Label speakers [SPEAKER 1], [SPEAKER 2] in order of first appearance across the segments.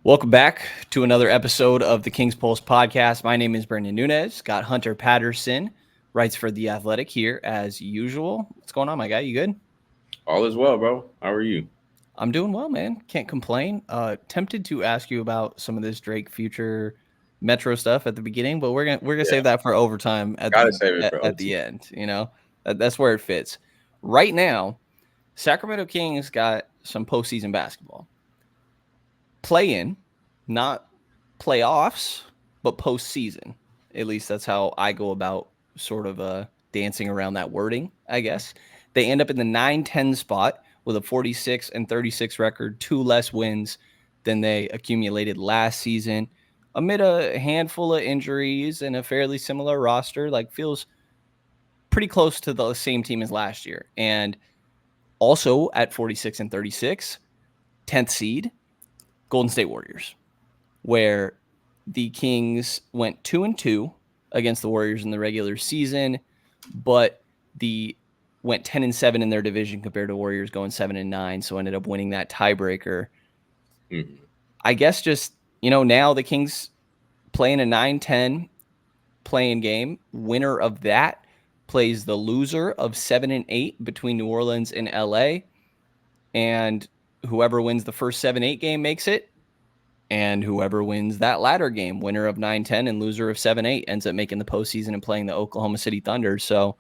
[SPEAKER 1] Welcome back to another episode of the King's Pulse podcast. My name is Brenden Nunes. Got Hunter Patterson, writes for The Athletic here as usual. What's going on, my guy? You good?
[SPEAKER 2] All is well, bro. How are you?
[SPEAKER 1] I'm doing well, man. Can't complain. Tempted to ask you about some of this Drake future Metro stuff at the beginning, but we're gonna
[SPEAKER 2] Yeah,
[SPEAKER 1] save that for overtime at
[SPEAKER 2] gotta
[SPEAKER 1] the
[SPEAKER 2] save it
[SPEAKER 1] at,
[SPEAKER 2] for
[SPEAKER 1] at
[SPEAKER 2] OT.
[SPEAKER 1] the end. That's where it fits. Right now, Sacramento Kings got some postseason basketball. Play in, not playoffs, but postseason. At least that's how I go about sort of dancing around that wording, I guess. They end up in the 9-10 spot with a 46-36 record, two less wins than they accumulated last season. Amid a handful of injuries and a fairly similar roster, like feels pretty close to the same team as last year. And also at 46-36, 10th seed, Golden State Warriors, where the Kings went 2-2 against the Warriors in the regular season, but the went 10-7 in their division compared to Warriors going 7-9, so ended up winning that tiebreaker.
[SPEAKER 2] Mhm.
[SPEAKER 1] I guess just, now the Kings playing a 9-10 playing game. Winner of that plays the loser of 7-8 between New Orleans and LA, and whoever wins the first 7-8 game makes it. And whoever wins that latter game, winner of 9-10 and loser of 7-8, ends up making the postseason and playing the Oklahoma City Thunder. So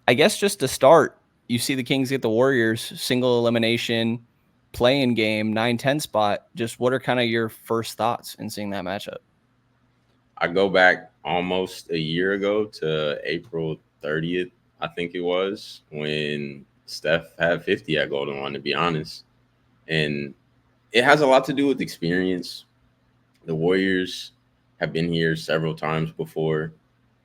[SPEAKER 1] I guess just to start, you see the Kings get the Warriors single elimination play-in game, 9-10 spot. Just what are kind of your first thoughts in seeing that matchup?
[SPEAKER 2] I go back almost a year ago to April 30th, I think it was, when Steph had 50 at Golden One, to be honest. And it has a lot to do with experience. The Warriors have been here several times before.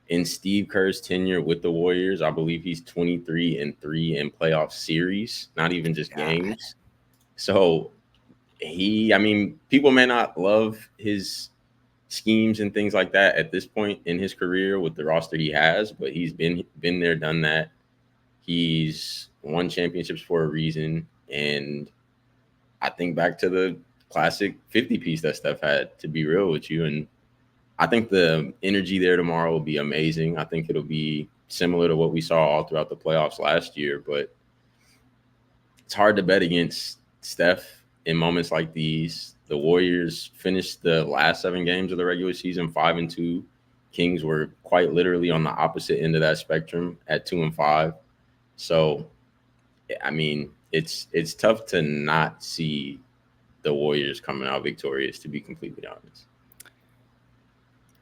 [SPEAKER 2] In Steve Kerr's tenure with the Warriors, I believe he's 23-3 in playoff series, not even just
[SPEAKER 1] God.
[SPEAKER 2] games. So I mean, people may not love his schemes and things like that at this point in his career with the roster he has, but he's been there, done that. He's won championships for a reason, and I think back to the classic 50 piece that Steph had. To be real with you, and I think the energy there tomorrow will be amazing. I think it'll be similar to what we saw all throughout the playoffs last year, but it's hard to bet against Steph in moments like these. The Warriors finished the last 7 games of the regular season 5-2. Kings were quite literally on the opposite end of that spectrum at 2-5. So, I mean, it's tough to not see the Warriors coming out victorious, to be completely honest.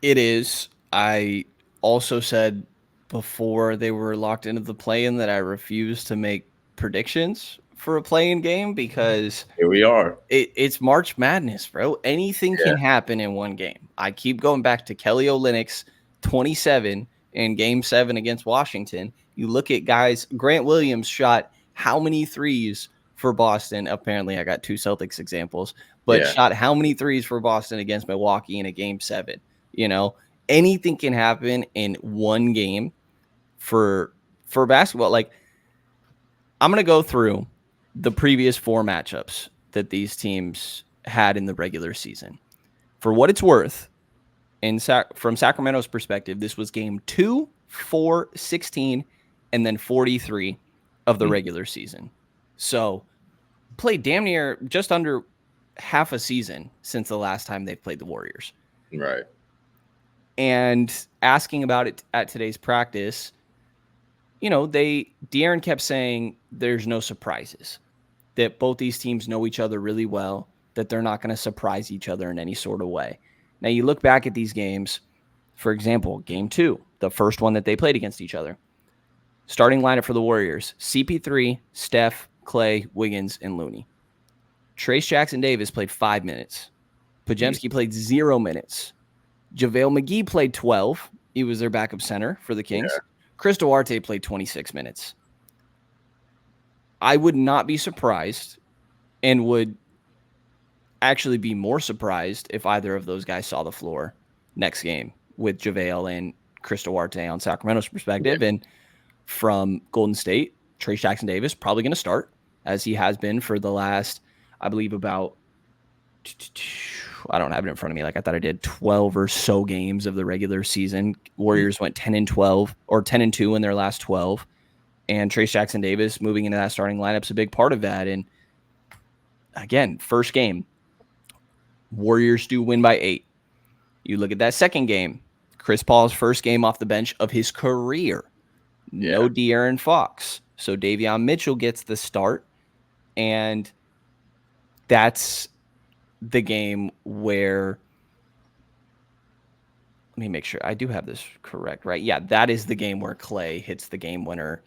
[SPEAKER 1] It is. I also said before they were locked into the play-in that I refuse to make predictions for a play-in game because
[SPEAKER 2] Here we are.
[SPEAKER 1] it's March Madness, bro. Anything
[SPEAKER 2] Yeah,
[SPEAKER 1] can happen in one game. I keep going back to Kelly Olynyk's 27 in Game 7 against Washington. You look at guys, Grant Williams shot how many threes for Boston? Apparently, I got two Celtics examples, but
[SPEAKER 2] yeah.
[SPEAKER 1] shot how many threes for Boston against Milwaukee in a Game 7? You know, anything can happen in one game for basketball. Like, I'm going to go through the previous 4 matchups that these teams had in the regular season. For what it's worth, from Sacramento's perspective, this was game 2, 4, 16, and then 43 of the
[SPEAKER 2] Mm,
[SPEAKER 1] regular season. So played damn near just under half a season since the last time they've played the Warriors.
[SPEAKER 2] right.
[SPEAKER 1] And asking about it at today's practice, De'Aaron kept saying there's no surprises, that both these teams know each other really well, that they're not going to surprise each other in any sort of way. Now, you look back at these games, for example, game 2, the first one that they played against each other. Starting lineup for the Warriors: CP3, Steph, Clay, Wiggins, and Looney. Trace Jackson Davis played 5 minutes.
[SPEAKER 2] Mm,
[SPEAKER 1] Podziemski played 0 minutes. JaVale McGee played 12. He was their backup center for the Kings.
[SPEAKER 2] yeah.
[SPEAKER 1] Chris Duarte played 26 minutes. I would not be surprised and would actually be more surprised if either of those guys saw the floor next game with JaVale and Chris Duarte on Sacramento's
[SPEAKER 2] Yeah.
[SPEAKER 1] perspective. And from Golden State, Trace Jackson Davis probably going to start, as he has been for the last, I believe, about I don't have it in front of me. Like I thought I did 12 or so games of the regular season. Warriors went 10-12 or 10-2 in their last 12. And Trayce Jackson-Davis moving into that starting lineup's a big part of that. And again, first game, Warriors do win by 8. You look at that second game, Chris Paul's first game off the bench of his career. No De'Aaron Fox. So Davion Mitchell gets the start. And that's the game where, let me make sure I do have this correct, right? Yeah, that is the game where Clay hits the game winner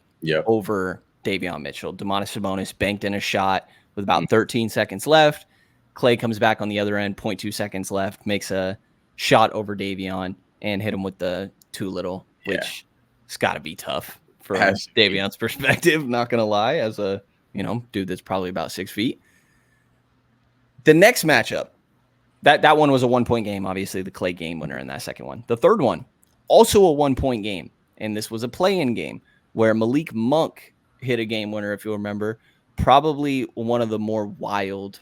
[SPEAKER 1] over Davion Mitchell. Domantas Sabonis banked in a shot with about 13 seconds left. Clay comes back on the other end, 0.2 seconds left, makes a shot over Davion and hit him with the too little, which has got to be tough from Davion's perspective, not going to lie, as a, dude that's probably about 6 feet. The next matchup, that one was a 1-point game, obviously the Clay game winner in that second one. The third one, also a 1-point game, and this was a play-in game where Malik Monk hit a game winner, if you'll remember, probably one of the more wild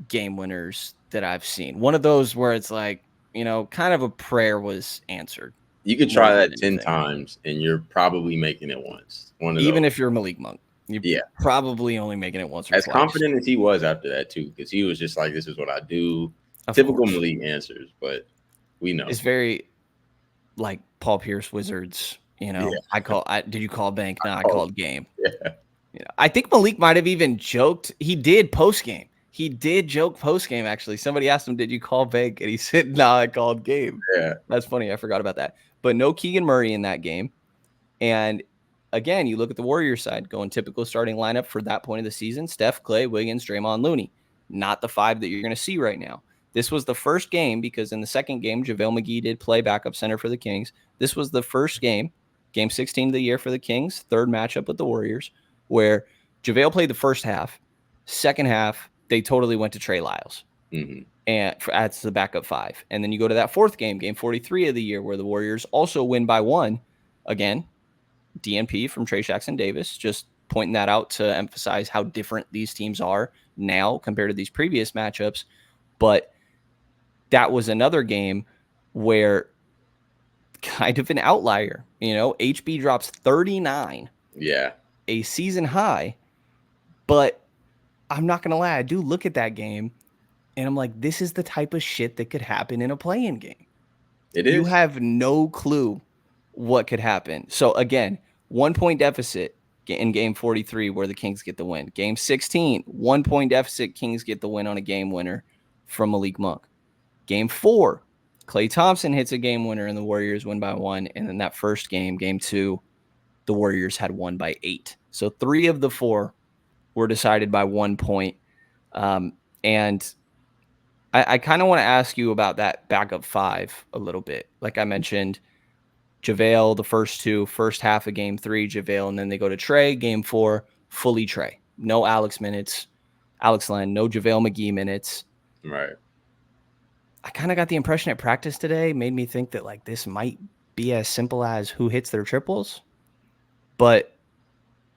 [SPEAKER 1] game winners that I've seen. One of those where it's like, kind of a prayer was answered.
[SPEAKER 2] You could try that 10 times and you're probably making it once.
[SPEAKER 1] Even if you're Malik Monk, you're probably only making it once or
[SPEAKER 2] twice.
[SPEAKER 1] As
[SPEAKER 2] confident as he was after that too, because he was just like, this is what I do. Typical Malik answers, but we know.
[SPEAKER 1] It's very like Paul Pierce Wizards, did you call bank? No, I called game.
[SPEAKER 2] Yeah.
[SPEAKER 1] I think Malik might have even joked. He did post game. He did joke post game, actually. Somebody asked him, did you call bank? And he said, no, I called game.
[SPEAKER 2] Yeah.
[SPEAKER 1] That's funny. I forgot about that. But no Keegan Murray in that game. And again, you look at the Warriors side, going typical starting lineup for that point of the season: Steph, Clay, Wiggins, Draymond, Looney. Not the 5 that you're going to see right now. This was the first game, because in the second game, JaVale McGee did play backup center for the Kings. This was the first game, game 16 of the year for the Kings, third matchup with the Warriors, where JaVale played the first half. Second half, they totally went to Trey Lyles. And that's the backup 5. And then you go to that fourth game, game 43 of the year, where the Warriors also win by 1. Again, DNP from Trayce Jackson-Davis, just pointing that out to emphasize how different these teams are now compared to these previous matchups. But that was another game where kind of an outlier. HB drops 39.
[SPEAKER 2] Yeah.
[SPEAKER 1] A season high. But I'm not going to lie, I do look at that game and I'm like, this is the type of shit that could happen in a play-in game.
[SPEAKER 2] It is.
[SPEAKER 1] You have no clue what could happen. So again, 1-point deficit in game 43 where the Kings get the win. Game 16, 1-point deficit, Kings get the win on a game winner from Malik Monk. Game 4, Klay Thompson hits a game winner and the Warriors win by 1. And then that first game, game 2, the Warriors had won by 8. So 3 of the 4 were decided by 1 point. And I kind of want to ask you about that backup 5 a little bit. Like I mentioned, JaVale, the first half of game 3, JaVale, and then they go to Trey, game 4, fully Trey. No Alex minutes, Alex Len, no JaVale McGee minutes.
[SPEAKER 2] Right.
[SPEAKER 1] I kind of got the impression at practice today, made me think that like this might be as simple as who hits their triples. But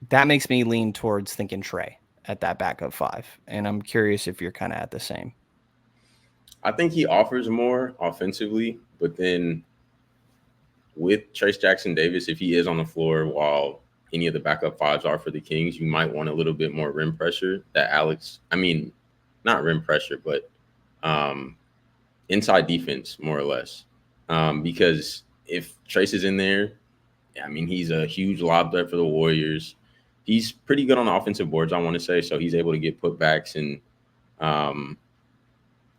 [SPEAKER 1] that makes me lean towards thinking Trey at that backup 5. And I'm curious if you're kind of at the same.
[SPEAKER 2] I think he offers more offensively, but then with Trayce Jackson-Davis, if he is on the floor while any of the backup 5s are for the Kings, you might want a little bit more rim pressure not rim pressure, but inside defense, more or less. Because if Trayce is in there, he's a huge lob threat for the Warriors. He's pretty good on the offensive boards, I want to say, so he's able to get putbacks. And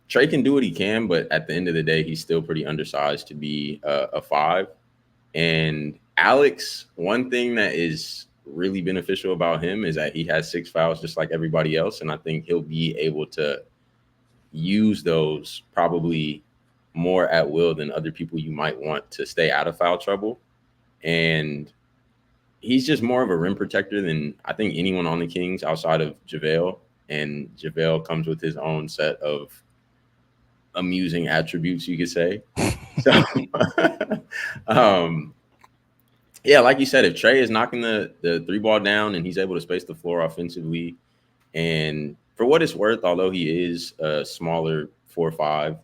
[SPEAKER 2] Trey can do what he can, but at the end of the day, he's still pretty undersized to be a 5. And Alex, one thing that is really beneficial about him is that he has 6 fouls just like everybody else, and I think he'll be able to use those probably more at will than other people you might want to stay out of foul trouble. And he's just more of a rim protector than I think anyone on the Kings outside of JaVale. And JaVale comes with his own set of amusing attributes, you could say. So, like you said, if Trey is knocking the 3-ball down and he's able to space the floor offensively, and for what it's worth, although he is a smaller 4-5,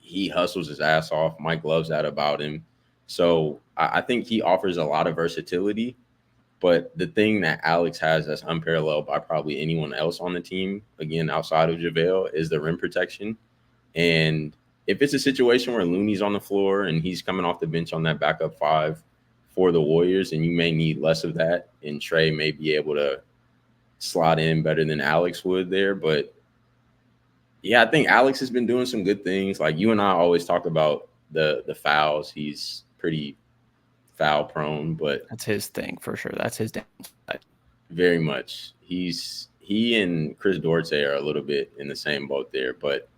[SPEAKER 2] he hustles his ass off. Mike loves that about him. So I think he offers a lot of versatility. But the thing that Alex has that's unparalleled by probably anyone else on the team, again, outside of JaVale, is the rim protection. And if it's a situation where Looney's on the floor and he's coming off the bench on that backup five for the Warriors, and you may need less of that, and Trey may be able to slot in better than Alex would there. But yeah, I think Alex has been doing some good things. Like you and I always talk about the fouls. He's pretty foul prone, but
[SPEAKER 1] That's his thing for sure. That's his downside.
[SPEAKER 2] very much. He and Chris Duarte are a little bit in the same boat there, but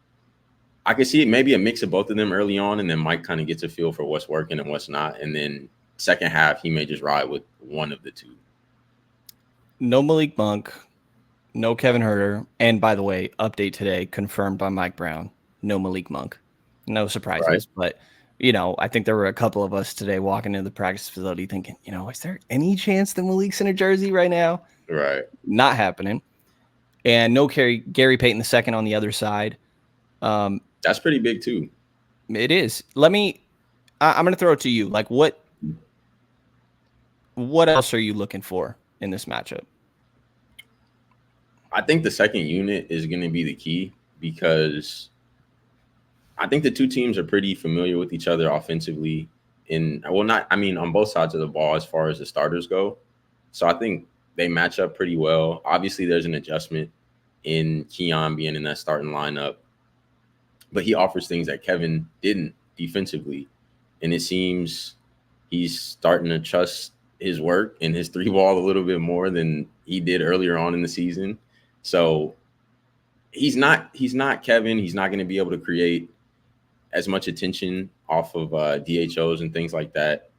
[SPEAKER 2] I could see maybe a mix of both of them early on, and then Mike kind of gets a feel for what's working and what's not, and then second half he may just ride with one of the two.
[SPEAKER 1] No Malik Monk, no Kevin Herter, and by the way, update today confirmed by Mike Brown. No Malik Monk. No
[SPEAKER 2] Right,
[SPEAKER 1] surprises, but I think there were a couple of us today walking into the practice facility thinking, is there any chance that Malik's in a jersey right now?
[SPEAKER 2] right.
[SPEAKER 1] Not happening. And no Gary Payton II on the other side.
[SPEAKER 2] That's pretty big too.
[SPEAKER 1] It is. I'm going to throw it to you. Like what else are you looking for in this matchup?
[SPEAKER 2] I think the second unit is going to be the key because I think the two teams are pretty familiar with each other offensively. On both sides of the ball as far as the starters go. So I think they match up pretty well. Obviously, there's an adjustment in Keon being in that starting lineup, but he offers things that Kevin didn't defensively. And it seems he's starting to trust his work and his three ball a little bit more than he did earlier on in the season. So he's not Kevin. He's not going to be able to create as much attention off of DHOs and things like that.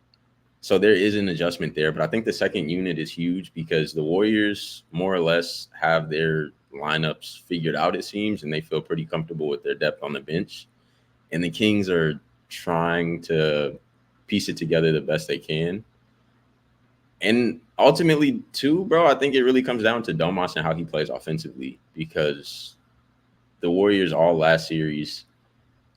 [SPEAKER 2] So there is an adjustment there, but I think the second unit is huge because the Warriors more or less have their lineups figured out, it seems, and they feel pretty comfortable with their depth on the bench. And the Kings are trying to piece it together the best they can. And ultimately, too, bro, I think it really comes down to Domas and how he plays offensively because the Warriors all last series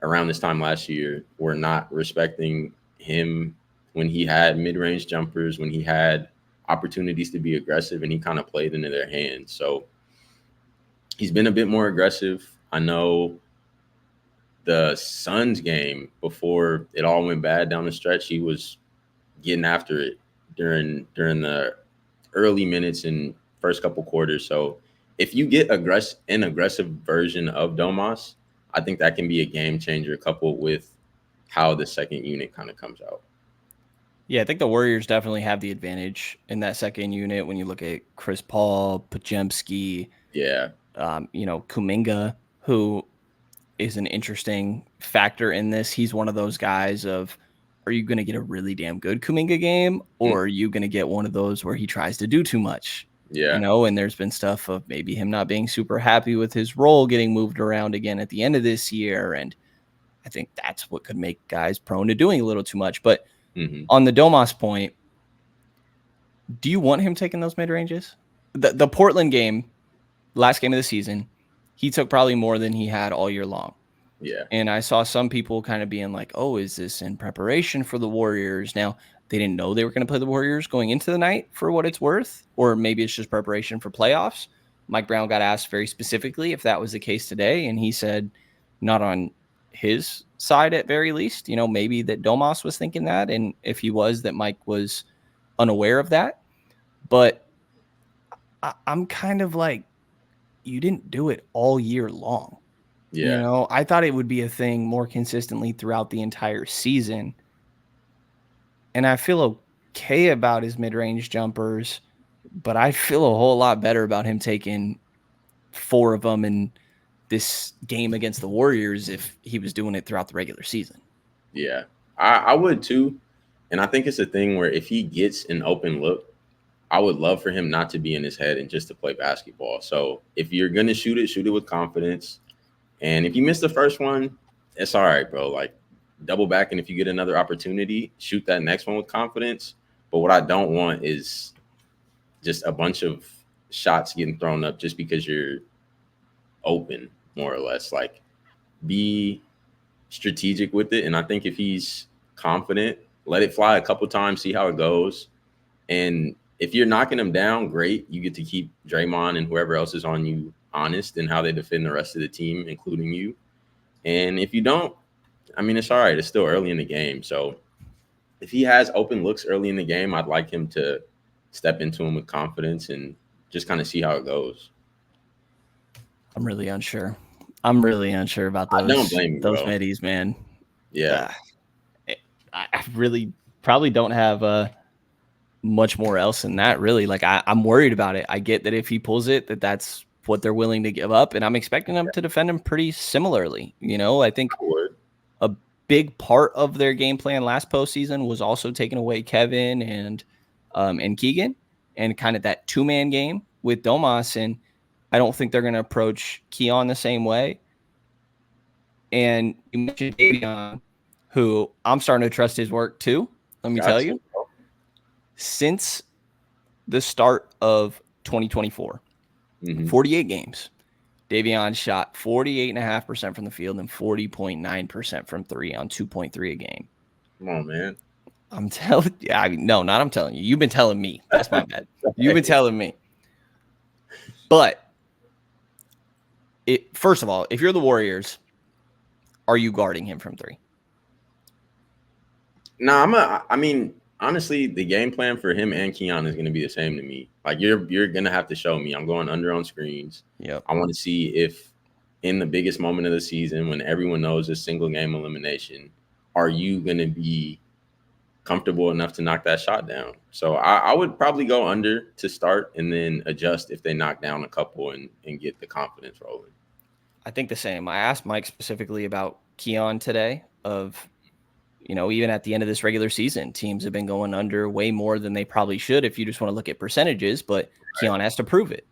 [SPEAKER 2] around this time last year were not respecting him when he had mid-range jumpers, when he had opportunities to be aggressive, and he kind of played into their hands. So he's been a bit more aggressive. I know the Suns game before it all went bad down the stretch, he was getting after it during the early minutes and first couple quarters. So if you get an aggressive version of Domas, I think that can be a game changer coupled with how the second unit kind of comes out.
[SPEAKER 1] Yeah, I think the Warriors definitely have the advantage in that second unit when you look at Chris Paul, Podziemski,
[SPEAKER 2] Yeah.
[SPEAKER 1] Kuminga, who is an interesting factor in this. He's one of those guys of, are you going to get a really damn good Kuminga game, or are you going to get one of those where he tries to do too much?
[SPEAKER 2] Yeah.
[SPEAKER 1] And there's been stuff of maybe him not being super happy with his role getting moved around again at the end of this year. And I think that's what could make guys prone to doing a little too much. But on the Domas point, do you want him taking those mid ranges? The Portland game, last game of the season, he took probably more than he had all year long.
[SPEAKER 2] Yeah.
[SPEAKER 1] And I saw some people kind of being like, oh, is this in preparation for the Warriors? Now, they didn't know they were going to play the Warriors going into the night for what it's worth, or maybe it's just preparation for playoffs. Mike Brown got asked very specifically if that was the case today, and he said not on his side at very least. Maybe that Domas was thinking that, and if he was, that Mike was unaware of that. But I'm kind of like, you didn't do it all year long.
[SPEAKER 2] Yeah.
[SPEAKER 1] I thought it would be a thing more consistently throughout the entire season. And I feel okay about his mid-range jumpers, but I feel a whole lot better about him taking 4 of them in this game against the Warriors if he was doing it throughout the regular season.
[SPEAKER 2] Yeah. I would too. And I think it's a thing where if he gets an open look, I would love for him not to be in his head and just to play basketball. So if you're going to shoot it with confidence. And if you miss the first one, it's all right, bro. Like double back. And if you get another opportunity, shoot that next one with confidence. But what I don't want is just a bunch of shots getting thrown up just because you're open, more or less. Like be strategic with it. And I think if he's confident, let it fly a couple times, see how it goes. And if you're knocking him down, great. You get to keep Draymond and whoever else is on you honest in how they defend the rest of the team, including you. And if you don't, I mean, it's all right. It's still early in the game. So if he has open looks early in the game, I'd like him to step into him with confidence and just kind of see how it goes.
[SPEAKER 1] I'm really unsure. I'm really unsure about
[SPEAKER 2] I don't
[SPEAKER 1] those
[SPEAKER 2] blame you, bro.
[SPEAKER 1] middies, man.
[SPEAKER 2] Yeah.
[SPEAKER 1] Uh, I really probably don't have much more else than that, really. Like I'm worried about it. I get that if he pulls it, that's what they're willing to give up, and I'm expecting them to defend him pretty similarly. I think
[SPEAKER 2] I would.
[SPEAKER 1] a big part of their game plan last postseason was also taking away Kevin and Keegan, and kind of that 2-man game with Domas, and I don't think they're going to approach Keon the same way. And you mentioned Davion, who I'm starting to trust his work too. Let me tell
[SPEAKER 2] Got to.
[SPEAKER 1] you, since the start of 2024, 48 games, Davion shot 48.5% from the field and 40.9% from three on 2.3 a game.
[SPEAKER 2] Come on, man.
[SPEAKER 1] I'm telling you. No, not I'm telling you. You've been telling me. That's my bad. You've been telling me. But first of all, if you're the Warriors, are you guarding him from three?
[SPEAKER 2] No, I mean, honestly, the game plan for him and Keon is going to be the same to me. Like you're going to have to show me. I'm going under on screens.
[SPEAKER 1] Yep.
[SPEAKER 2] I want to see if in the biggest moment of the season when everyone knows a single game elimination, are you going to be comfortable enough to knock that shot down? So I would probably go under to start and then adjust if they knock down a couple and get the confidence rolling.
[SPEAKER 1] I think the same. I asked Mike specifically about Keon today even at the end of this regular season, teams have been going under way more than they probably should if you just want to look at percentages, but Keon has to prove it.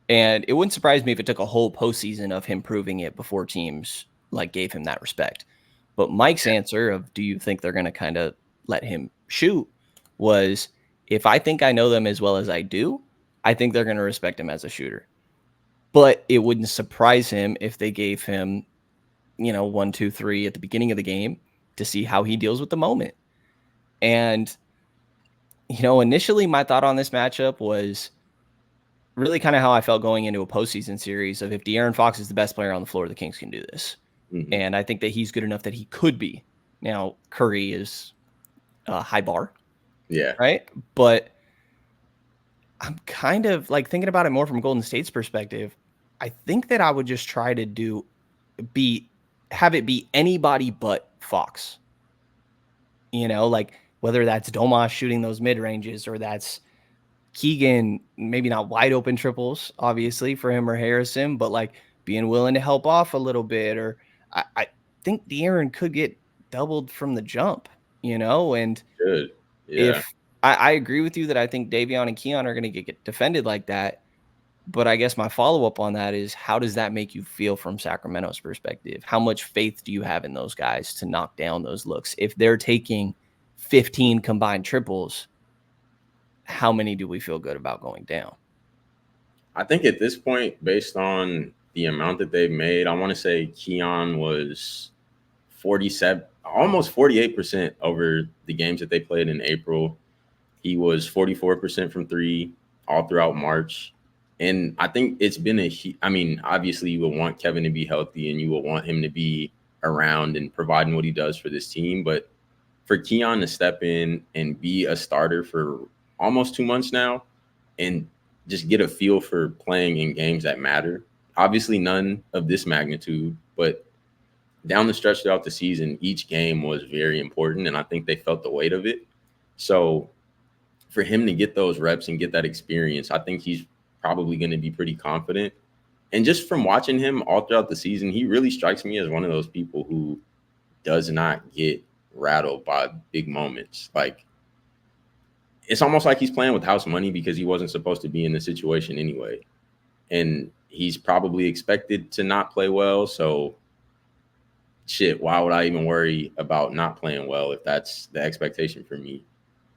[SPEAKER 1] And it wouldn't surprise me if it took a whole postseason of him proving it before teams gave him that respect. But Mike's answer of, do you think they're going to kind of let him shoot, was, if I think I know them as well as I do, I think they're going to respect him as a shooter. But it wouldn't surprise him if they gave him, 1, 2, 3 at the beginning of the game to see how he deals with the moment. And, initially my thought on this matchup was really kind of how I felt going into a postseason series of, if De'Aaron Fox is the best player on the floor, the Kings can do this. Mm-hmm. And I think that he's good enough that he could be. Now, Curry is a high bar.
[SPEAKER 2] Yeah.
[SPEAKER 1] Right? But I'm kind of thinking about it more from Golden State's perspective. I think that I would just try to have it be anybody but Fox. Whether that's Domas shooting those mid-ranges, or that's Keegan, maybe not wide open triples, obviously, for him or Harrison, but being willing to help off a little bit. Or I think De'Aaron could get doubled from the jump, and
[SPEAKER 2] good. Yeah.
[SPEAKER 1] If I agree with you that I think Davion and Keon are going to get defended like that. But I guess my follow-up on that is, how does that make you feel from Sacramento's perspective? How much faith do you have in those guys to knock down those looks? If they're taking 15 combined triples, how many do we feel good about going down?
[SPEAKER 2] I think at this point, based on the amount that they've made, I want to say Keon was 47, almost 48% over the games that they played in April. He was 44% from three all throughout March. And I think it's been obviously you will want Kevin to be healthy and you will want him to be around and providing what he does for this team. But for Keon to step in and be a starter for almost 2 months now and just get a feel for playing in games that matter. Obviously none of this magnitude, but down the stretch throughout the season, each game was very important. And I think they felt the weight of it. So for him to get those reps and get that experience, I think he's probably going to be pretty confident. And just from watching him all throughout the season, he really strikes me as one of those people who does not get rattled by big moments. It's almost like he's playing with house money because he wasn't supposed to be in the situation anyway. And he's probably expected to not play well. So shit, why would I even worry about not playing well if that's the expectation for me?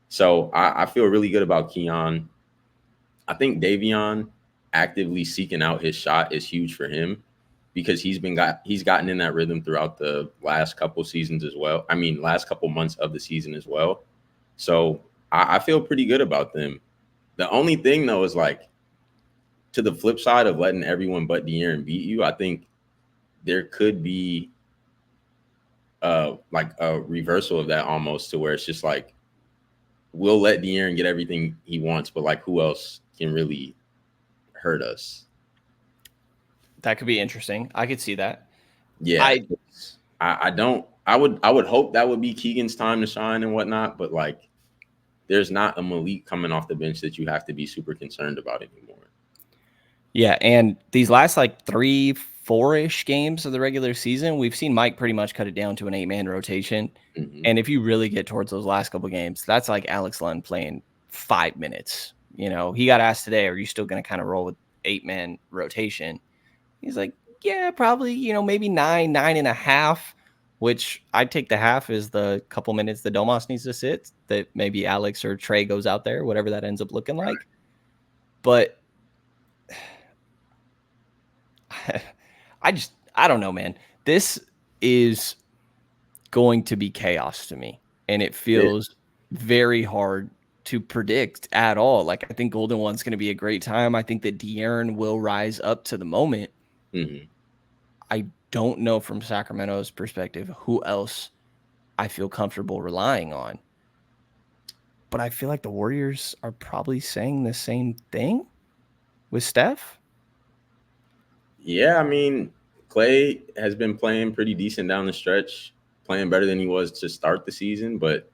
[SPEAKER 2] So I feel really good about Keon. I think Davion actively seeking out his shot is huge for him. because he's gotten in that rhythm throughout the last couple seasons as well. I mean, last couple months of the season as well. So I feel pretty good about them. The only thing though is like, to the flip side of letting everyone but De'Aaron beat you, I think there could be like a reversal of that almost, to where it's just like, we'll let De'Aaron get everything he wants, but like, who else can really hurt us?
[SPEAKER 1] That could be interesting. I could see that.
[SPEAKER 2] Yeah,
[SPEAKER 1] I
[SPEAKER 2] I don't. I would hope that would be Keegan's time to shine and whatnot, but like, there's not a Malik coming off the bench that you have to be super concerned about anymore.
[SPEAKER 1] Yeah, and these last like 3-4-ish games of the regular season, we've seen Mike pretty much cut it down to an 8-man rotation.
[SPEAKER 2] Mm-hmm.
[SPEAKER 1] And if you really get towards those last couple games, that's like Alex Len playing 5 minutes. You know, he got asked today, are you still going to kind of roll with 8-man rotation? He's like, yeah, probably, maybe 9.5, which I'd take the half as the couple minutes that Domas needs to sit, that maybe Alex or Trey goes out there, whatever that ends up looking like. But I don't know, man. This is going to be chaos to me, and it feels very hard to predict at all. Like, I think Golden One's going to be a great time. I think that De'Aaron will rise up to the moment.
[SPEAKER 2] Mm-hmm.
[SPEAKER 1] I don't know from Sacramento's perspective who else I feel comfortable relying on. But I feel like the Warriors are probably saying the same thing with Steph.
[SPEAKER 2] Yeah, I mean, Clay has been playing pretty decent down the stretch, playing better than he was to start the season, but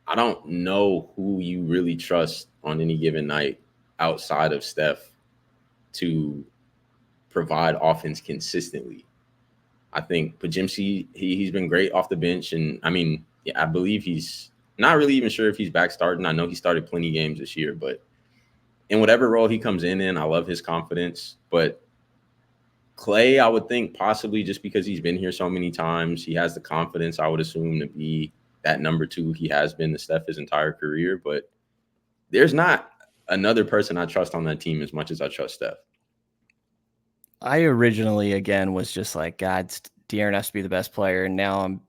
[SPEAKER 2] I don't know who you really trust on any given night outside of Steph to provide offense consistently. I think Pajimsi, he's been great off the bench, and I mean, yeah, I believe he's not really even sure if he's back starting. I know he started plenty games this year, but in whatever role he comes in, I love his confidence. But Clay, I would think possibly just because he's been here so many times, he has the confidence, I would assume, to be that number 2. He has been to Steph his entire career, but there's not another person I trust on that team as much as I trust Steph.
[SPEAKER 1] I originally, again, was just like, God, De'Aaron has to be the best player. And now I'm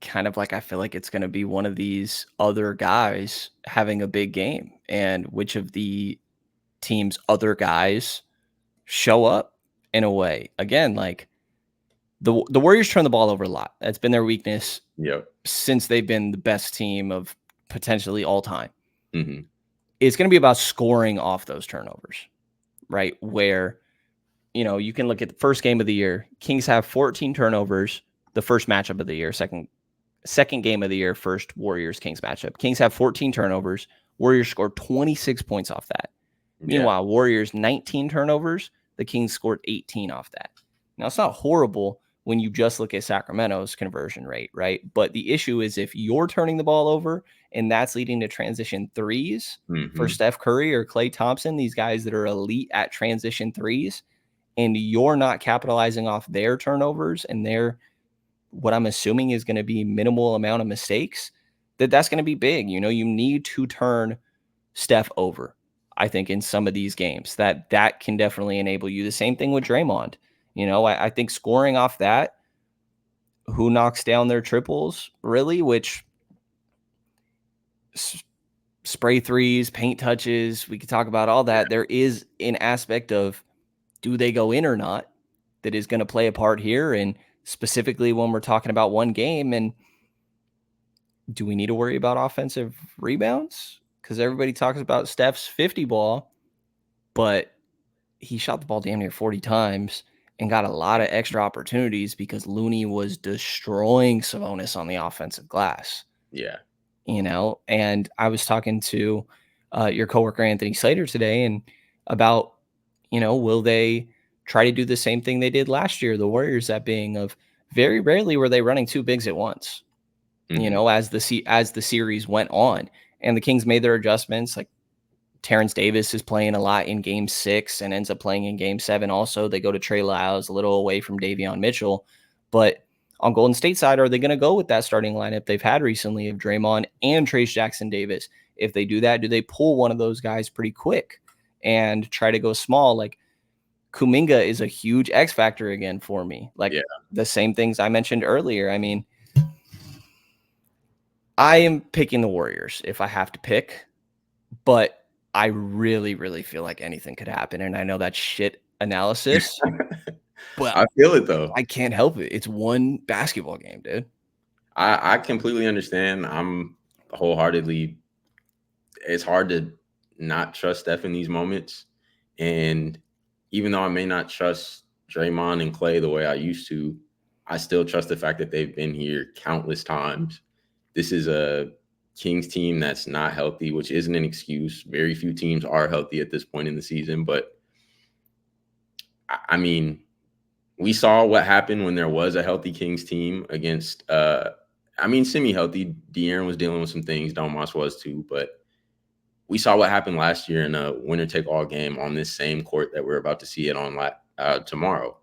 [SPEAKER 1] kind of like, I feel like it's going to be one of these other guys having a big game. And which of the team's other guys show up in a way? Again, like the Warriors turn the ball over a lot. That's been their weakness
[SPEAKER 2] Yep.
[SPEAKER 1] since they've been the best team of potentially all time.
[SPEAKER 2] Mm-hmm.
[SPEAKER 1] It's going to be about scoring off those turnovers, right? Where, you can look at the first game of the year. Kings have 14 turnovers, the first matchup of the year, second game of the year, first Warriors-Kings matchup. Kings have 14 turnovers. Warriors scored 26 points off that.
[SPEAKER 2] Yeah.
[SPEAKER 1] Meanwhile, Warriors 19 turnovers. The Kings scored 18 off that. Now, it's not horrible when you just look at Sacramento's conversion rate, right? But the issue is if you're turning the ball over and that's leading to transition threes for Steph Curry or Klay Thompson, these guys that are elite at transition threes, and you're not capitalizing off their turnovers and their, what I'm assuming is going to be minimal amount of mistakes, that's going to be big. You need to turn Steph over, I think, in some of these games. That can definitely enable you. The same thing with Draymond. I think scoring off that, who knocks down their triples, really, which spray threes, paint touches, we could talk about all that. There is an aspect of, do they go in or not, that is going to play a part here. And specifically when we're talking about one game, and do we need to worry about offensive rebounds? Because everybody talks about Steph's 50 ball, but he shot the ball damn near 40 times and got a lot of extra opportunities because Looney was destroying Sabonis on the offensive glass.
[SPEAKER 2] Yeah.
[SPEAKER 1] And I was talking to your coworker, Anthony Slater, today, and about, will they try to do the same thing they did last year, the Warriors, that being of very rarely were they running 2 bigs at once, as the series went on, and the Kings made their adjustments. Like Terrence Davis is playing a lot in game 6 and ends up playing in game 7. Also, they go to Trey Lyles, a little away from Davion Mitchell, but on Golden State side, are they going to go with that starting lineup they've had recently of Draymond and Trayce Jackson-Davis? If they do that, do they pull one of those guys pretty quick and try to go small? Like, Kuminga is a huge X factor again for me. Like the same things I mentioned earlier. I mean, I am picking the Warriors if I have to pick, but I really, really feel like anything could happen. And I know that's shit analysis, but
[SPEAKER 2] I feel it though.
[SPEAKER 1] I can't help it. It's one basketball game, dude.
[SPEAKER 2] I completely understand. I'm wholeheartedly. It's hard to not trust Steph in these moments, and even though I may not trust Draymond and Clay the way I used to, I still trust the fact that they've been here countless times. This is a Kings team that's not healthy, which isn't an excuse. Very few teams are healthy at this point in the season, but I mean, we saw what happened when there was a healthy Kings team against semi-healthy. De'Aaron was dealing with some things, Domas was too, but we saw what happened last year in a winner-take-all game on this same court that we're about to see it on tomorrow.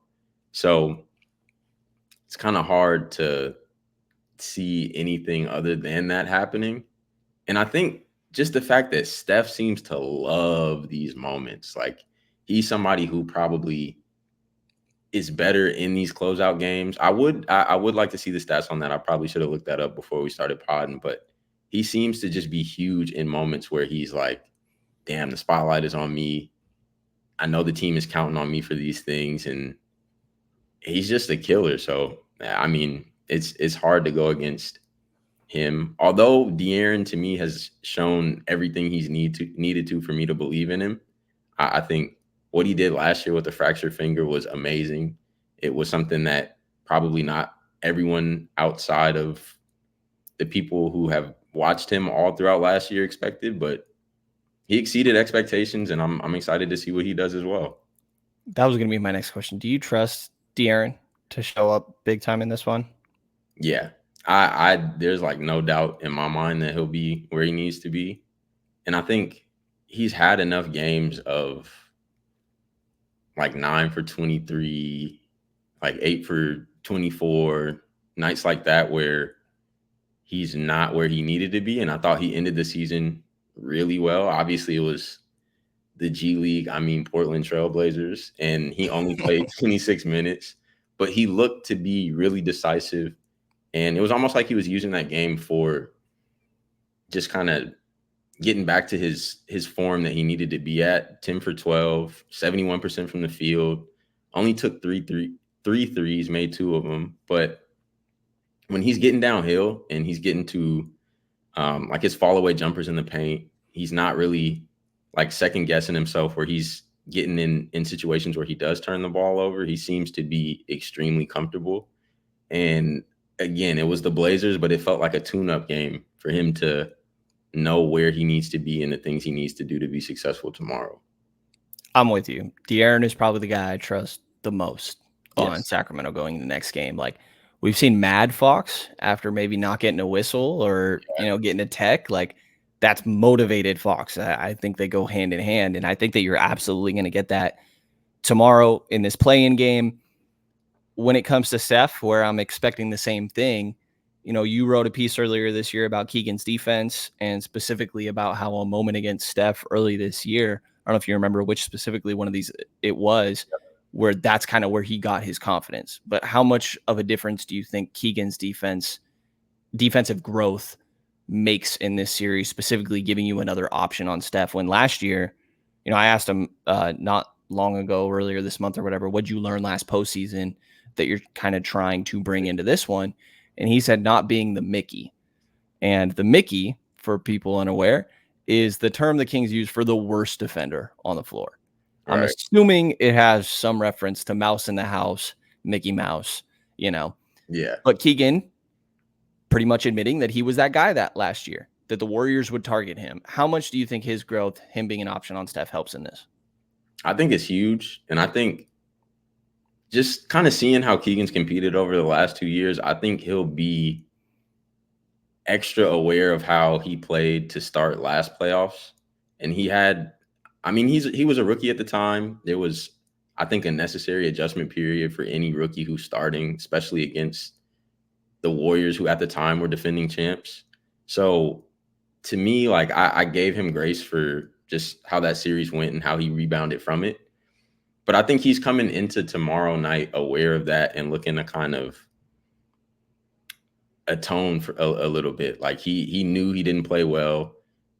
[SPEAKER 2] So it's kind of hard to see anything other than that happening. And I think just the fact that Steph seems to love these moments, like he's somebody who probably is better in these closeout games. I would like to see the stats on that. I probably should have looked that up before we started podding, but he seems to just be huge in moments where he's like, damn, the spotlight is on me. I know the team is counting on me for these things, and he's just a killer. So, I mean, it's hard to go against him. Although De'Aaron, to me, has shown everything he's needed to for me to believe in him. I think what he did last year with the fractured finger was amazing. It was something that probably not everyone outside of the people who have watched him all throughout last year expected, but he exceeded expectations, and I'm excited to see what he does as well.
[SPEAKER 1] That was going to be my next question. Do you trust De'Aaron to show up big time in this one?
[SPEAKER 2] Yeah, I there's like no doubt in my mind that he'll be where he needs to be, and I think he's had enough games of like 9 for 23, like 8 for 24, nights like that where he's not where he needed to be. And I thought he ended the season really well. Obviously, it was the G League, Portland Trailblazers, and he only played 26 minutes, but he looked to be really decisive. And it was almost like he was using that game for just kind of getting back to his form that he needed to be at. 10 for 12, 71% from the field, only took three threes, made 2 of them. But when he's getting downhill and he's getting to like his fall away jumpers in the paint, he's not really like second guessing himself where he's getting in situations where he does turn the ball over. He seems to be extremely comfortable. And again, it was the Blazers, but it felt like a tune-up game for him to know where he needs to be and the things he needs to do to be successful tomorrow.
[SPEAKER 1] I'm with you. De'Aaron is probably the guy I trust the most on Sacramento going into the next game. Like we've seen Mad Fox after maybe not getting a whistle or, getting a tech, like that's motivated Fox. I think they go hand in hand. And I think that you're absolutely going to get that tomorrow in this play-in game. When it comes to Steph, where I'm expecting the same thing, you wrote a piece earlier this year about Keegan's defense and specifically about how a moment against Steph early this year, I don't know if you remember which specifically one of these it was, where that's kind of where he got his confidence. But how much of a difference do you think Keegan's defensive growth makes in this series, specifically giving you another option on Steph when last year, I asked him not long ago, earlier this month or whatever, what'd you learn last postseason that you're kind of trying to bring into this one? And he said not being the Mickey. And the Mickey, for people unaware, is the term the Kings use for the worst defender on the floor. Right. I'm assuming it has some reference to Mouse in the House, Mickey Mouse,
[SPEAKER 2] Yeah.
[SPEAKER 1] But Keegan pretty much admitting that he was that guy that last year, that the Warriors would target him. How much do you think his growth, him being an option on Steph, helps in this?
[SPEAKER 2] I think it's huge. And I think just kind of seeing how Keegan's competed over the last 2 years, I think he'll be extra aware of how he played to start last playoffs. And he was a rookie at the time. There was, I think, a necessary adjustment period for any rookie who's starting, especially against the Warriors, who at the time were defending champs. So to me, I gave him grace for just how that series went and how he rebounded from it. But I think he's coming into tomorrow night aware of that and looking to kind of atone for a little bit. Like he knew he didn't play well.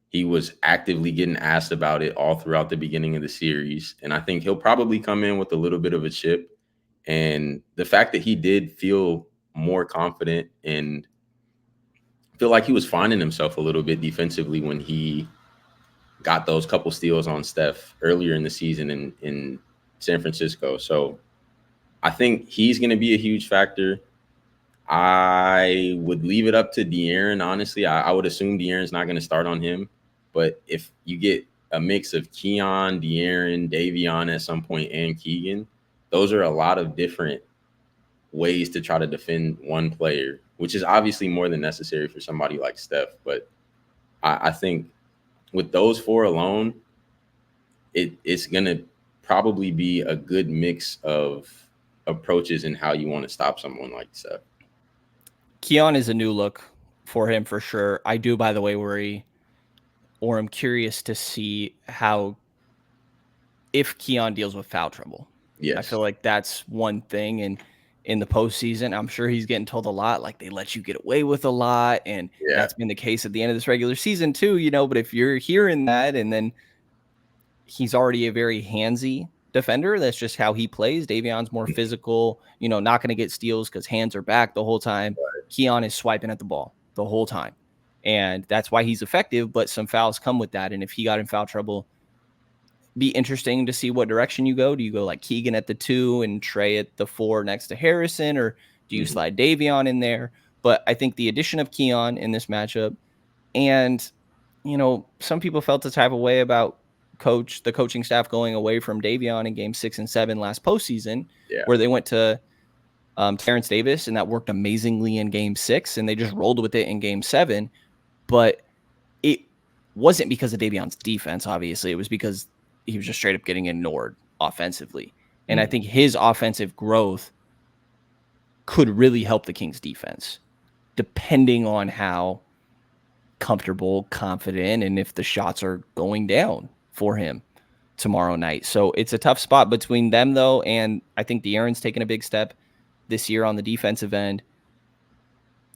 [SPEAKER 2] He was actively getting asked about it all throughout the beginning of the series. And I think he'll probably come in with a little bit of a chip. And the fact that he did feel more confident and feel like he was finding himself a little bit defensively when he got those couple steals on Steph earlier in the season in San Francisco. So I think he's going to be a huge factor. I would leave it up to De'Aaron. Honestly, I would assume De'Aaron's not going to start on him. But if you get a mix of Keon, De'Aaron, Davion at some point, and Keegan, those are a lot of different ways to try to defend one player, which is obviously more than necessary for somebody like Steph. But I think with those four alone, it's going to probably be a good mix of approaches and how you want to stop someone like Steph.
[SPEAKER 1] Keon is a new look for him for sure. I do, by the way, worry, or I'm curious to see how, if Keon deals with foul trouble.
[SPEAKER 2] Yes.
[SPEAKER 1] I feel like that's one thing. And in the postseason, I'm sure he's getting told a lot, like they let you get away with a lot. And that's been the case at the end of this regular season too, but if you're hearing that, and then he's already a very handsy defender, that's just how he plays. Davion's more physical, not going to get steals because hands are back the whole time.
[SPEAKER 2] Right.
[SPEAKER 1] Keon is swiping at the ball the whole time. And that's why he's effective, but some fouls come with that. And if he got in foul trouble, be interesting to see what direction you go. Do you go like Keegan at the 2 and Trey at the 4 next to Harrison, or do you slide Davion in there? But I think the addition of Keon in this matchup, and some people felt the type of way about the coaching staff going away from Davion in game 6 and 7 last postseason, where they went to Terrence Davis, and that worked amazingly in game 6, and they just rolled with it in game 7. But it wasn't because of Davion's defense, obviously. It was because he was just straight up getting ignored offensively. And I think his offensive growth could really help the Kings defense, depending on how comfortable, confident, and if the shots are going down for him tomorrow night. So it's a tough spot between them, though. And I think De'Aaron's taken a big step this year on the defensive end.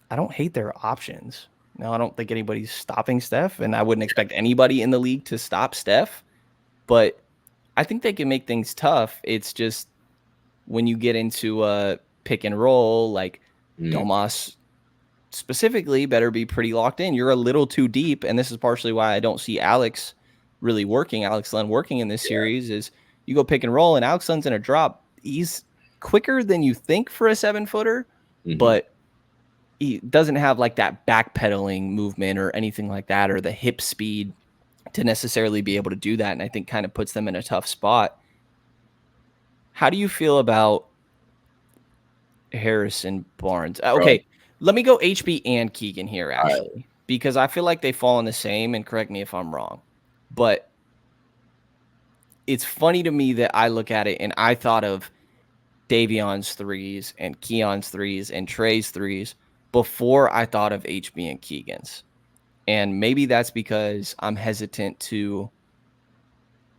[SPEAKER 1] I don't hate their options. No, I don't think anybody's stopping Steph, and I wouldn't expect anybody in the league to stop Steph. But I think they can make things tough. It's just when you get into a pick and roll, like Domas specifically better be pretty locked in. You're a little too deep, and this is partially why I don't see Alex Len working in this series, is you go pick and roll, and Alex Len's in a drop. He's quicker than you think for a 7-footer, but he doesn't have like that backpedaling movement or anything like that, or the hip speed to necessarily be able to do that. And I think kind of puts them in a tough spot. How do you feel about Harrison Barnes? Okay, let me go HB and Keegan here, actually, because I feel like they fall in the same, and correct me if I'm wrong. But it's funny to me that I look at it and I thought of Davion's threes and Keon's threes and Trey's threes before I thought of HB and Keegan's. And maybe that's because I'm hesitant to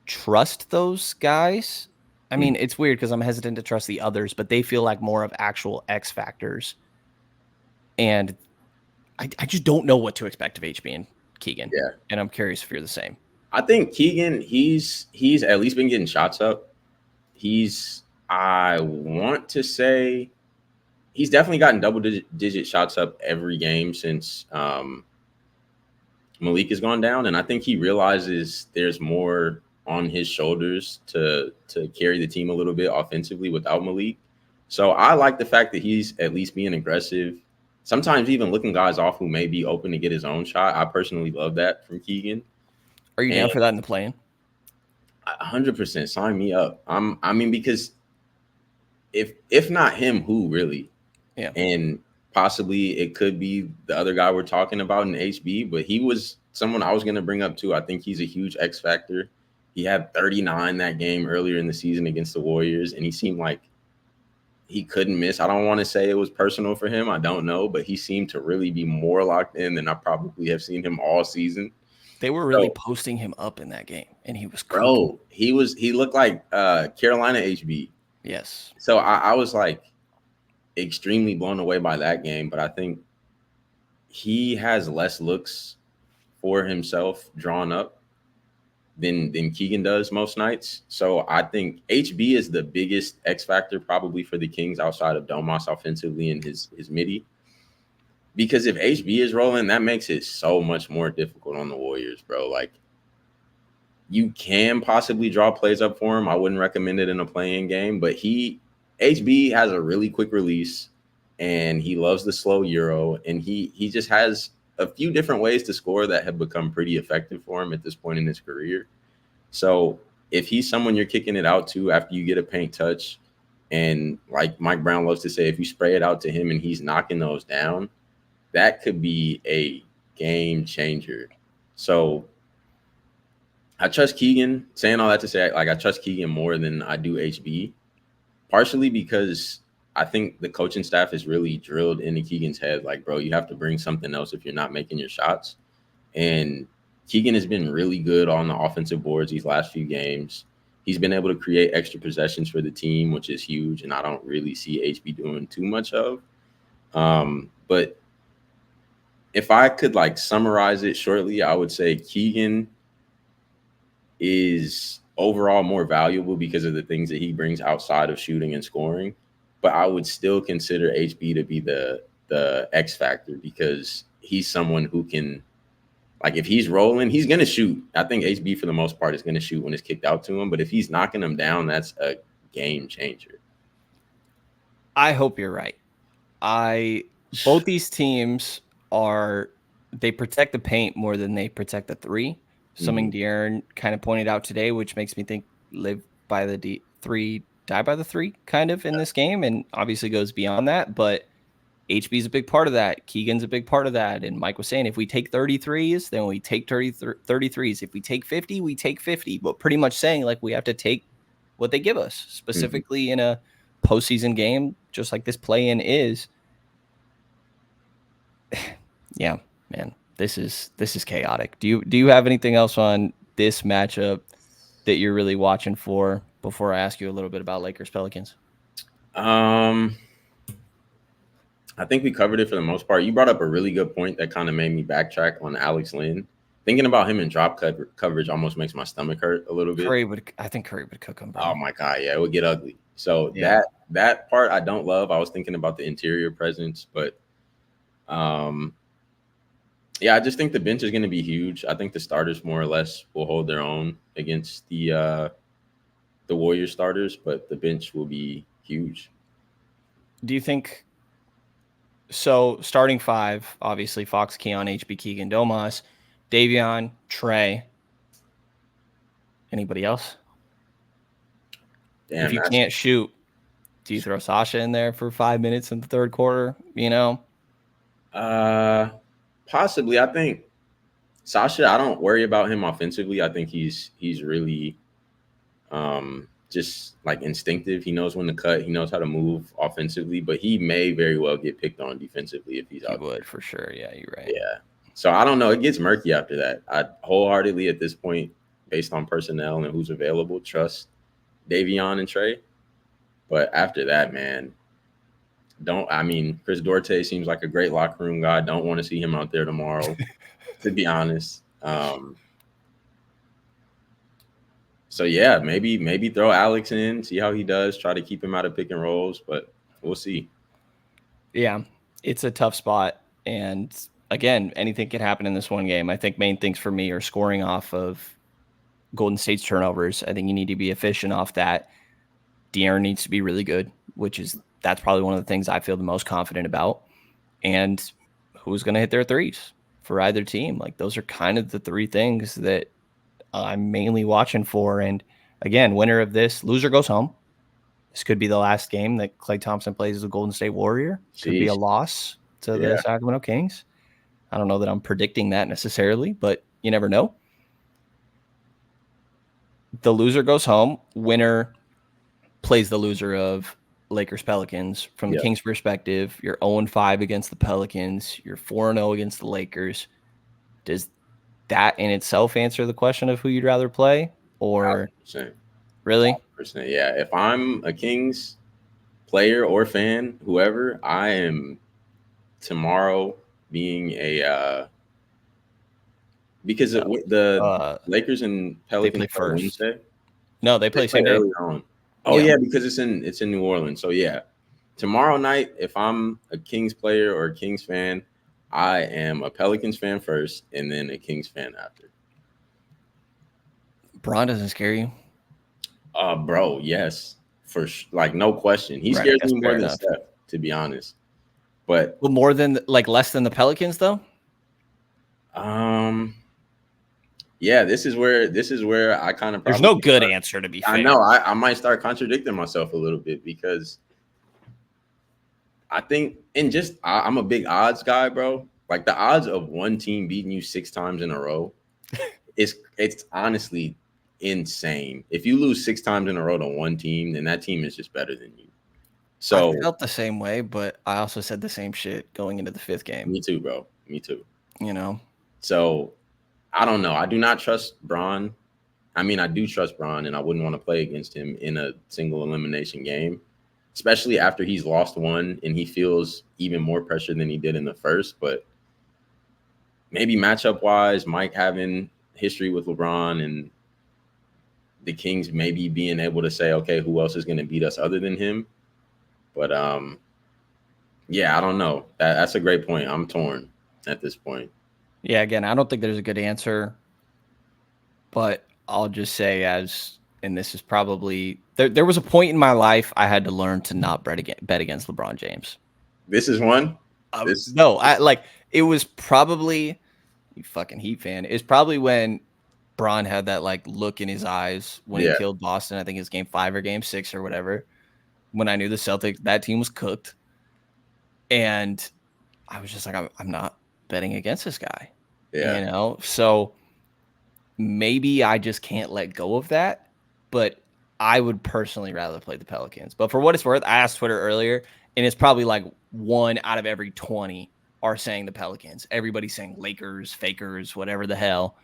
[SPEAKER 1] trust those guys. I mean, it's weird because I'm hesitant to trust the others, but they feel like more of actual X factors. And I just don't know what to expect of HB and Keegan.
[SPEAKER 2] Yeah.
[SPEAKER 1] And I'm curious if you're the same.
[SPEAKER 2] I think Keegan, he's at least been getting shots up. I want to say he's definitely gotten double-digit shots up every game since Malik has gone down. And I think he realizes there's more on his shoulders to carry the team a little bit offensively without Malik. So I like the fact that he's at least being aggressive, sometimes even looking guys off who may be open to get his own shot. I personally love that from Keegan.
[SPEAKER 1] Are you down for that in the play-in?
[SPEAKER 2] 100%. Sign me up. I mean, because if not him, who really?
[SPEAKER 1] Yeah.
[SPEAKER 2] And possibly it could be the other guy we're talking about in HB, but he was someone I was going to bring up too. I think he's a huge X factor. He had 39 that game earlier in the season against the Warriors, and he seemed like he couldn't miss. I don't want to say it was personal for him. I don't know, but he seemed to really be more locked in than I probably have seen him all season.
[SPEAKER 1] They were really
[SPEAKER 2] So,
[SPEAKER 1] posting him up in that game, and he was cooking.
[SPEAKER 2] bro, he looked like Carolina HB.
[SPEAKER 1] Yes.
[SPEAKER 2] So I was like extremely blown away by that game, but I think he has less looks for himself drawn up than Keegan does most nights. So I think HB is the biggest X factor probably for the Kings outside of Domas offensively and his midi. Because if HB is rolling, that makes it so much more difficult on the Warriors, bro. Like you can possibly draw plays up for him. I wouldn't recommend it in a playing game, but HB has a really quick release and he loves the slow euro and he just has a few different ways to score that have become pretty effective for him at this point in his career. So if he's someone you're kicking it out to after you get a paint touch, and like Mike Brown loves to say, if you spray it out to him and he's knocking those down, that could be a game changer. So I trust Keegan. Saying all that to say, like I trust Keegan more than I do HB, partially because I think the coaching staff is really drilled into Keegan's head. Like, bro, you have to bring something else if you're not making your shots. And Keegan has been really good on the offensive boards these last few games. He's been able to create extra possessions for the team, which is huge, and I don't really see HB doing too much of. But if I could like summarize it shortly, I would say Keegan is overall more valuable because of the things that he brings outside of shooting and scoring. But I would still consider HB to be the X factor because he's someone who can, like, if he's rolling, he's gonna shoot. I think HB for the most part is gonna shoot when it's kicked out to him. But if he's knocking him down, that's a game changer.
[SPEAKER 1] I hope you're right. Both these teams they protect the paint more than they protect the three. Something
[SPEAKER 2] Mhm.
[SPEAKER 1] De'Aaron kind of pointed out today, which makes me think live by the three, die by the three kind of in this game, and obviously goes beyond that. But HB's a big part of that. Keegan's a big part of that. And Mike was saying, if we take 33s, then we take 33s. If we take 50, we take 50. But pretty much saying like we have to take what they give us,
[SPEAKER 2] Mhm.
[SPEAKER 1] specifically in a postseason game, just like this play-in is. Yeah, man, this is chaotic. Do you have anything else on this matchup that you're really watching for before I ask you a little bit about Lakers Pelicans?
[SPEAKER 2] Um, I think we covered it for the most part. You brought up a really good point that kind of made me backtrack on Alex Lynn. Thinking about him in drop coverage almost makes my stomach hurt a little bit.
[SPEAKER 1] I think Curry would cook him,
[SPEAKER 2] Oh
[SPEAKER 1] bro.
[SPEAKER 2] my god, yeah, it would get ugly. So
[SPEAKER 1] Yeah.
[SPEAKER 2] that part I don't love. I was thinking about the interior presence, but um, yeah, I just think the bench is going to be huge. I think the starters more or less will hold their own against the Warriors starters, but the bench will be huge.
[SPEAKER 1] Do you think so? Starting five, obviously Fox, Keon, HB, Keegan, Domas, Davion, Trey. Anybody else? If
[SPEAKER 2] Damn,
[SPEAKER 1] you
[SPEAKER 2] that's
[SPEAKER 1] can't shoot, do you throw Sasha in there for 5 minutes in the third quarter?
[SPEAKER 2] uh possibly. I think Sasha, I don't worry about him offensively. I think he's really just like instinctive. He knows when to cut, he knows how to move offensively, but he may very well get picked on defensively if he's
[SPEAKER 1] He
[SPEAKER 2] out there.
[SPEAKER 1] would for sure. Yeah, you're right.
[SPEAKER 2] Yeah. So I don't know. It gets murky after that. I wholeheartedly at this point, based on personnel and who's available, trust Davion and Trey. But after that, man, don't I mean Chris Duarte seems like a great locker room guy. Don't want to see him out there tomorrow, to be honest. So yeah, maybe throw Alex in, see how he does, try to keep him out of pick and rolls, but we'll see.
[SPEAKER 1] Yeah, it's a tough spot. And again, anything can happen in this one game. I think main things for me are scoring off of Golden State's turnovers. I think you need to be efficient off that. De'Aaron needs to be really good, that's probably one of the things I feel the most confident about. And who's going to hit their threes for either team? Like those are kind of the three things that I'm mainly watching for. And again, winner of this, loser goes home. This could be the last game that Klay Thompson plays as a Golden State Warrior. Could be a
[SPEAKER 2] Sheesh.
[SPEAKER 1] loss to the
[SPEAKER 2] Yeah.
[SPEAKER 1] Sacramento Kings. I don't know that I'm predicting that necessarily, but you never know. The loser goes home. Winner plays the loser of Lakers Pelicans. From the
[SPEAKER 2] Yeah.
[SPEAKER 1] Kings' perspective, you're 0-5 against the Pelicans. You're 4-0 against the Lakers. Does that in itself answer the question of who you'd rather play? Or
[SPEAKER 2] 100%.
[SPEAKER 1] really?
[SPEAKER 2] 100%. Yeah. If I'm a Kings player or fan, whoever, I am tomorrow being because
[SPEAKER 1] No.
[SPEAKER 2] the Lakers and
[SPEAKER 1] They
[SPEAKER 2] Pelicans
[SPEAKER 1] play
[SPEAKER 2] play
[SPEAKER 1] first.
[SPEAKER 2] Wednesday.
[SPEAKER 1] No, they
[SPEAKER 2] They
[SPEAKER 1] play
[SPEAKER 2] play
[SPEAKER 1] same day.
[SPEAKER 2] early on. Oh
[SPEAKER 1] Yeah.
[SPEAKER 2] yeah, because it's in New Orleans. So yeah, tomorrow night, if I'm a Kings player or a Kings fan, I am a Pelicans fan first, and then a Kings fan after.
[SPEAKER 1] Braun doesn't scare you.
[SPEAKER 2] Bro, yes, like no question. He
[SPEAKER 1] Right, I
[SPEAKER 2] scares
[SPEAKER 1] guess
[SPEAKER 2] me more
[SPEAKER 1] fair
[SPEAKER 2] than
[SPEAKER 1] enough.
[SPEAKER 2] Steph, to be honest. But
[SPEAKER 1] Well, more than like less than the Pelicans though?
[SPEAKER 2] um, yeah, this is where I kind of
[SPEAKER 1] There's
[SPEAKER 2] probably
[SPEAKER 1] no good answer to be
[SPEAKER 2] I
[SPEAKER 1] fair.
[SPEAKER 2] know I might start contradicting myself a little bit because I think and just I'm a big odds guy, bro. Like the odds of one team beating you 6 times in a row it's honestly insane. If you lose 6 times in a row to one team, then that team is just better than you.
[SPEAKER 1] I
[SPEAKER 2] So
[SPEAKER 1] felt the same way, but I also said the same shit going into the fifth game.
[SPEAKER 2] me too, bro. Me too.
[SPEAKER 1] You know?
[SPEAKER 2] So I don't know. I do not trust Braun. I mean, I do trust Braun, and I wouldn't want to play against him in a single elimination game, especially after he's lost one and he feels even more pressure than he did in the first. But maybe matchup wise, Mike having history with LeBron and the Kings maybe being able to say, okay, who else is going to beat us other than him? But yeah, I don't know. That's a great point. I'm torn at this point.
[SPEAKER 1] Yeah, again, I don't think there's a good answer, but I'll just say and this is probably there was a point in my life I had to learn to not bet against LeBron James.
[SPEAKER 2] This is one. This
[SPEAKER 1] No, I like it was probably you fucking Heat fan. It's probably when Braun had that like look in his eyes when he
[SPEAKER 2] yeah,
[SPEAKER 1] killed Boston. I think it was game 5 or game 6 or whatever. When I knew the Celtics, that team was cooked. And I was just like, I'm not betting against this guy,
[SPEAKER 2] yeah.
[SPEAKER 1] So maybe I just can't let go of that. But I would personally rather play the Pelicans. But for what it's worth, I asked Twitter earlier, and it's probably like 1 out of every 20 are saying the Pelicans. Everybody's saying Lakers, fakers, whatever the hell,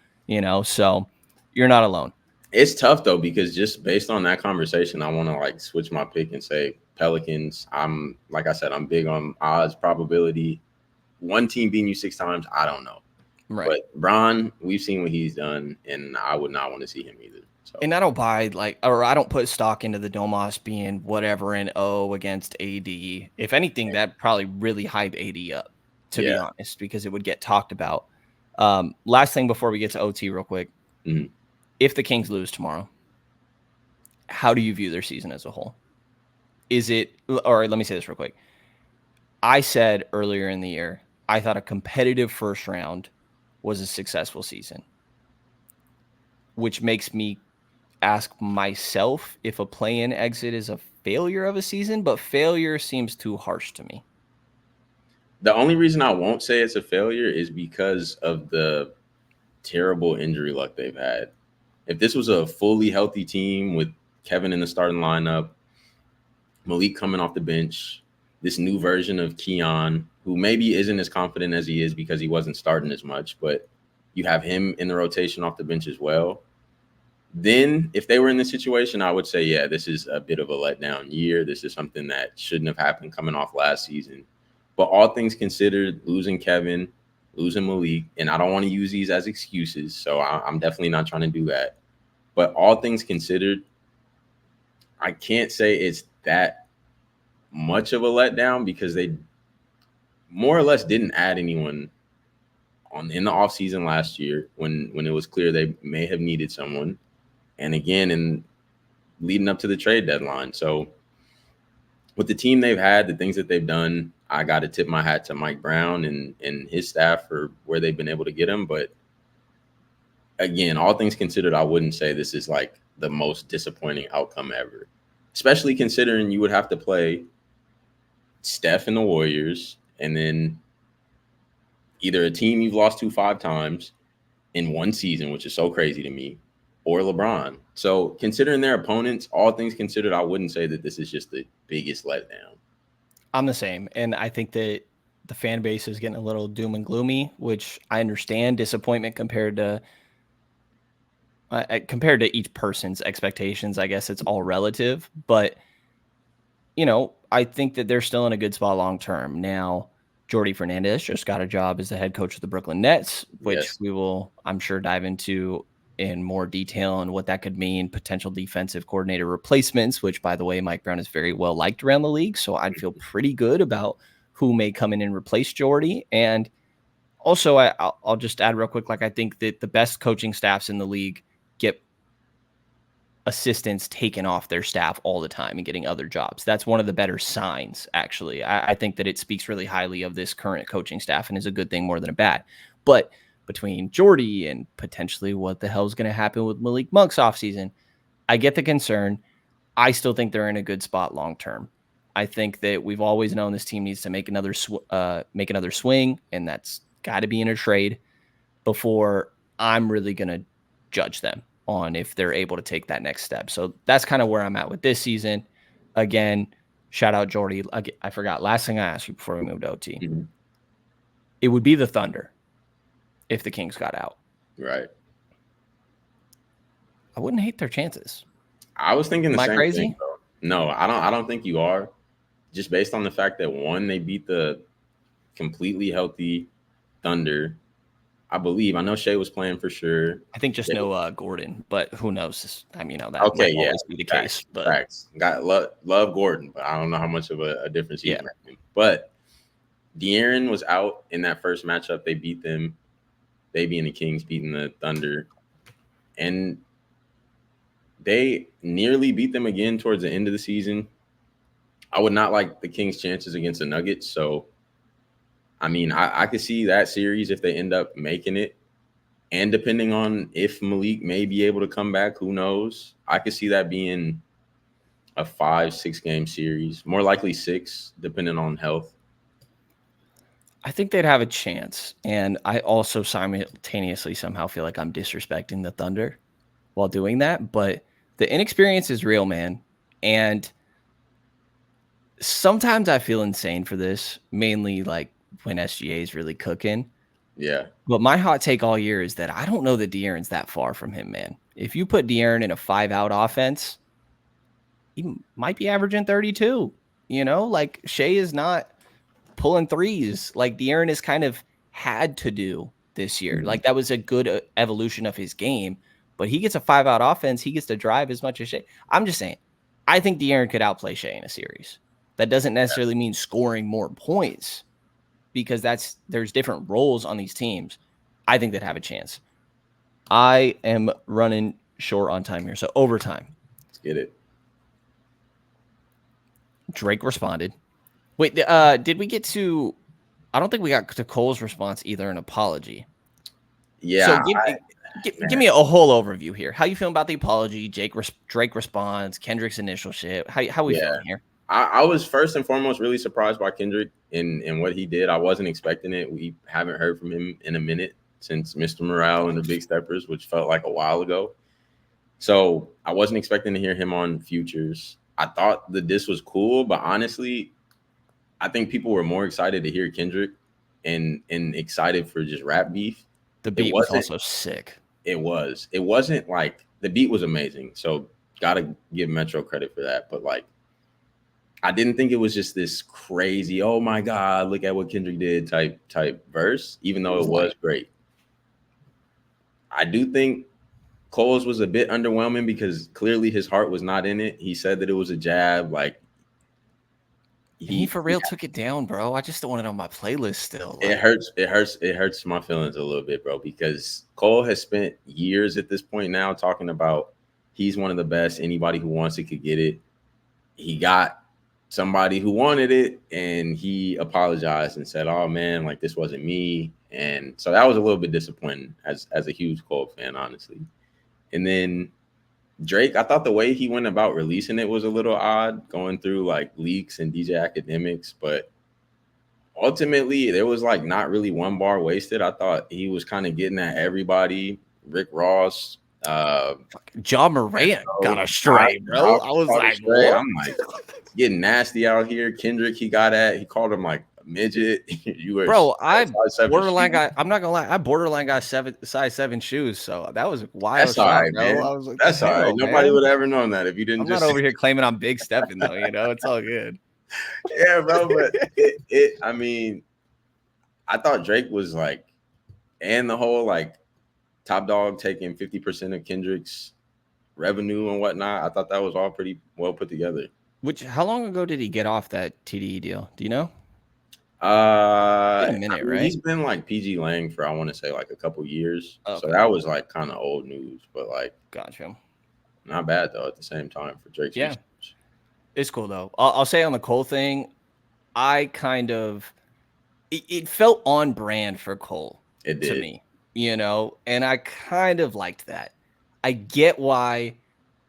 [SPEAKER 1] So you're not alone.
[SPEAKER 2] It's tough though because just based on that conversation, I want to like switch my pick and say Pelicans. I'm like I said, I'm big on odds, probability. One team beating you 6 times, I don't know.
[SPEAKER 1] Right.
[SPEAKER 2] But Bron, we've seen what he's done, and I would not want to see him either. So
[SPEAKER 1] And I don't buy or I don't put stock into the Domas being whatever and against AD. If anything, that probably really hype AD up, to
[SPEAKER 2] yeah.
[SPEAKER 1] be honest, because it would get talked about. Last thing before we get to OT, real quick.
[SPEAKER 2] Mhm.
[SPEAKER 1] If the Kings lose tomorrow, how do you view their season as a whole? Or let me say this real quick. I said earlier in the year, I thought a competitive first round was a successful season, which makes me ask myself if a play-in exit is a failure of a season, but failure seems too harsh to me.
[SPEAKER 2] The only reason I won't say it's a failure is because of the terrible injury luck they've had. If this was a fully healthy team with Kevin in the starting lineup, Malik coming off the bench, this new version of Keon, who maybe isn't as confident as he is because he wasn't starting as much, but you have him in the rotation off the bench as well. Then, if they were in this situation, I would say, yeah, this is a bit of a letdown year. This is something that shouldn't have happened coming off last season. But all things considered, losing Kevin, losing Malik, and I don't want to use these as excuses, so I'm definitely not trying to do that. But all things considered, I can't say it's that much of a letdown because they more or less didn't add anyone in the offseason last year when it was clear they may have needed someone. And again, in leading up to the trade deadline. So with the team they've had, the things that they've done, I got to tip my hat to Mike Brown and his staff for where they've been able to get him. But again, all things considered, I wouldn't say this is like the most disappointing outcome ever, especially considering you would have to play Steph and the Warriors and then either a team you've lost to 5 times in one season, which is so crazy to me, or LeBron. So considering their opponents, all things considered, I wouldn't say that this is just the biggest letdown.
[SPEAKER 1] I'm the same. And I think that the fan base is getting a little doom and gloomy, which I understand. Disappointment compared to each person's expectations. I guess it's all relative, but I think that they're still in a good spot long term. Now, Jordy Fernandez just got a job as the head coach of the Brooklyn Nets, which
[SPEAKER 2] Yes.
[SPEAKER 1] we will, I'm sure, dive into in more detail and what that could mean. Potential defensive coordinator replacements, which, by the way, Mike Brown is very well liked around the league. So I'd feel pretty good about who may come in and replace Jordy. And also, I'll just add real quick, like I think that the best coaching staffs in the league get assistants taken off their staff all the time and getting other jobs. That's one of the better signs, actually. I think that it speaks really highly of this current coaching staff and is a good thing more than a bad. But between Jordy and potentially what the hell is going to happen with Malik Monk's offseason, I get the concern. I still think they're in a good spot long term. I think that we've always known this team needs to make another swing, and that's got to be in a trade before I'm really going to judge them on if they're able to take that next step. So that's kind of where I'm at with this season. Again, shout out Jordy. I forgot. Last thing I asked you before we moved to OT.
[SPEAKER 2] Mm-hmm.
[SPEAKER 1] It would be the Thunder if the Kings got out.
[SPEAKER 2] Right.
[SPEAKER 1] I wouldn't hate their chances.
[SPEAKER 2] I was thinking the
[SPEAKER 1] Am I
[SPEAKER 2] same
[SPEAKER 1] crazy?
[SPEAKER 2] thing, bro. No, I don't think you are. Just based on the fact that one, they beat the completely healthy Thunder. I believe. I know Shea was playing for sure.
[SPEAKER 1] I think just no Gordon, but who knows? I mean, that
[SPEAKER 2] Okay,
[SPEAKER 1] might
[SPEAKER 2] yeah.
[SPEAKER 1] always be the
[SPEAKER 2] Facts,
[SPEAKER 1] case. But
[SPEAKER 2] facts. Got love Gordon, but I don't know how much of a difference he's making. But De'Aaron was out in that first matchup. They beat them. They being the Kings, beating the Thunder. And they nearly beat them again towards the end of the season. I would not like the Kings' chances against the Nuggets. So, I mean, I could see that series if they end up making it. And depending on if Malik may be able to come back, who knows? I could see that being a 5-6 game series, more likely 6, depending on health.
[SPEAKER 1] I think they'd have a chance. And I also simultaneously somehow feel like I'm disrespecting the Thunder while doing that. But the inexperience is real, man. And sometimes I feel insane for this, mainly like when SGA is really cooking.
[SPEAKER 2] Yeah.
[SPEAKER 1] But my hot take all year is that I don't know that De'Aaron's that far from him, man. If you put De'Aaron in a 5-out offense, he might be averaging 32. Like Shea is not pulling threes like De'Aaron has kind of had to do this year.
[SPEAKER 2] Mm-hmm.
[SPEAKER 1] Like that was a good evolution of his game, but he gets a 5-out offense. He gets to drive as much as Shea. I'm just saying, I think De'Aaron could outplay Shea in a series. That doesn't necessarily mean scoring more points because there's different roles on these teams. I think they'd have a chance. I am running short on time here. So overtime.
[SPEAKER 2] Let's get it.
[SPEAKER 1] Drake responded. Wait, did we get to? I don't think we got to Cole's response either. An apology.
[SPEAKER 2] Yeah.
[SPEAKER 1] So give me a whole overview here. How you feeling about the apology? Drake responds. Kendrick's initial shit. How we feeling here?
[SPEAKER 2] I was first and foremost really surprised by Kendrick and what he did. I wasn't expecting it. We haven't heard from him in a minute since Mr. Morale and the Big Steppers, which felt like a while ago. So I wasn't expecting to hear him on Futures. I thought the diss was cool, but honestly, I think people were more excited to hear Kendrick and excited for just rap beef.
[SPEAKER 1] The beat was also sick.
[SPEAKER 2] It was. It wasn't like the beat was amazing. So gotta give Metro credit for that. But like, I didn't think it was just this crazy, oh my God, look at what Kendrick did type verse, even though it was great. I do think Cole's was a bit underwhelming because clearly his heart was not in it. He said that it was a jab. Like
[SPEAKER 1] he for real took it down, bro. I just don't want it on my playlist still.
[SPEAKER 2] Like, it hurts my feelings a little bit, bro, because Cole has spent years at this point now talking about he's one of the best. Anybody who wants it could get it. He got somebody who wanted it and he apologized and said, oh man, like this wasn't me. And so that was a little bit disappointing as a huge Cole fan, honestly. And then Drake, I thought the way he went about releasing it was a little odd, going through like leaks and DJ Academics, but ultimately there was like not really one bar wasted. I thought he was kind of getting at everybody. Rick Ross,
[SPEAKER 1] Ja Morant got a stray, bro. I was like, what?
[SPEAKER 2] I'm like getting nasty out here. Kendrick, he called him like midget. You were
[SPEAKER 1] Bro, I
[SPEAKER 2] size seven
[SPEAKER 1] borderline
[SPEAKER 2] shoes.
[SPEAKER 1] got. I'm not gonna lie. I borderline got size 7 shoes. So that was a wild
[SPEAKER 2] That's all
[SPEAKER 1] shot,
[SPEAKER 2] right,
[SPEAKER 1] bro.
[SPEAKER 2] man.
[SPEAKER 1] I was like, the
[SPEAKER 2] That's all right.
[SPEAKER 1] hell,
[SPEAKER 2] Nobody
[SPEAKER 1] man.
[SPEAKER 2] would have ever known that if you didn't
[SPEAKER 1] I'm not
[SPEAKER 2] just
[SPEAKER 1] over here claiming I'm big stepping though. It's all good.
[SPEAKER 2] yeah, bro. But it I mean, I thought Drake was like, and the whole like Top Dog taking 50% of Kendrick's revenue and whatnot. I thought that was all pretty well put together.
[SPEAKER 1] How long ago did he get off that TDE deal? Do you know? Been a
[SPEAKER 2] I
[SPEAKER 1] minute,
[SPEAKER 2] mean,
[SPEAKER 1] right?
[SPEAKER 2] he's been like PG Lang for I want to say like a couple years, so
[SPEAKER 1] Okay,
[SPEAKER 2] that was like kind of old news, but like
[SPEAKER 1] gotcha.
[SPEAKER 2] not bad though at the same time for Drake's
[SPEAKER 1] Yeah,
[SPEAKER 2] research.
[SPEAKER 1] it's cool though. I'll say on the Cole thing, I kind of it felt on brand for Cole
[SPEAKER 2] It
[SPEAKER 1] to
[SPEAKER 2] did,
[SPEAKER 1] me, and I kind of liked that. I get why.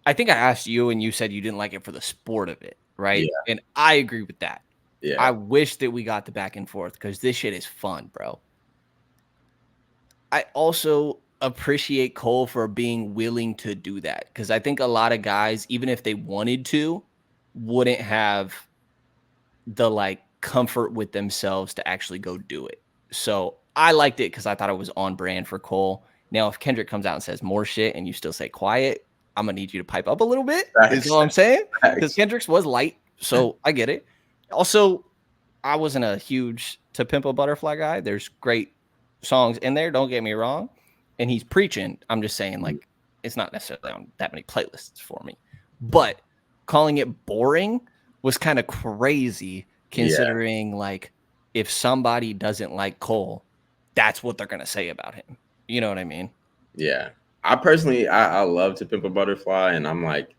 [SPEAKER 1] I think I asked you, and you said you didn't like it for the sport of it, right?
[SPEAKER 2] yeah,
[SPEAKER 1] And I agree with that. I
[SPEAKER 2] yeah,
[SPEAKER 1] wish that we got the back and forth because this shit is fun, bro. I also appreciate Cole for being willing to do that because I think a lot of guys, even if they wanted to, wouldn't have the like comfort with themselves to actually go do it. So I liked it because I thought it was on brand for Cole. Now, if Kendrick comes out and says more shit and you still say quiet, I'm gonna need you to pipe up a little bit. Is
[SPEAKER 2] facts,
[SPEAKER 1] all I'm saying. Because
[SPEAKER 2] facts.
[SPEAKER 1] Kendrick's was light, so I get it. Also, I wasn't a huge To Pimp a Butterfly guy. There's great songs in there. Don't get me wrong, and he's preaching. I'm just saying, like, it's not necessarily on that many playlists for me. But calling it boring was kind of crazy,
[SPEAKER 2] Yeah,
[SPEAKER 1] considering like if somebody doesn't like Cole, that's what they're gonna say about him. You know what I mean?
[SPEAKER 2] yeah. I personally, I love To Pimp a Butterfly, and I'm like,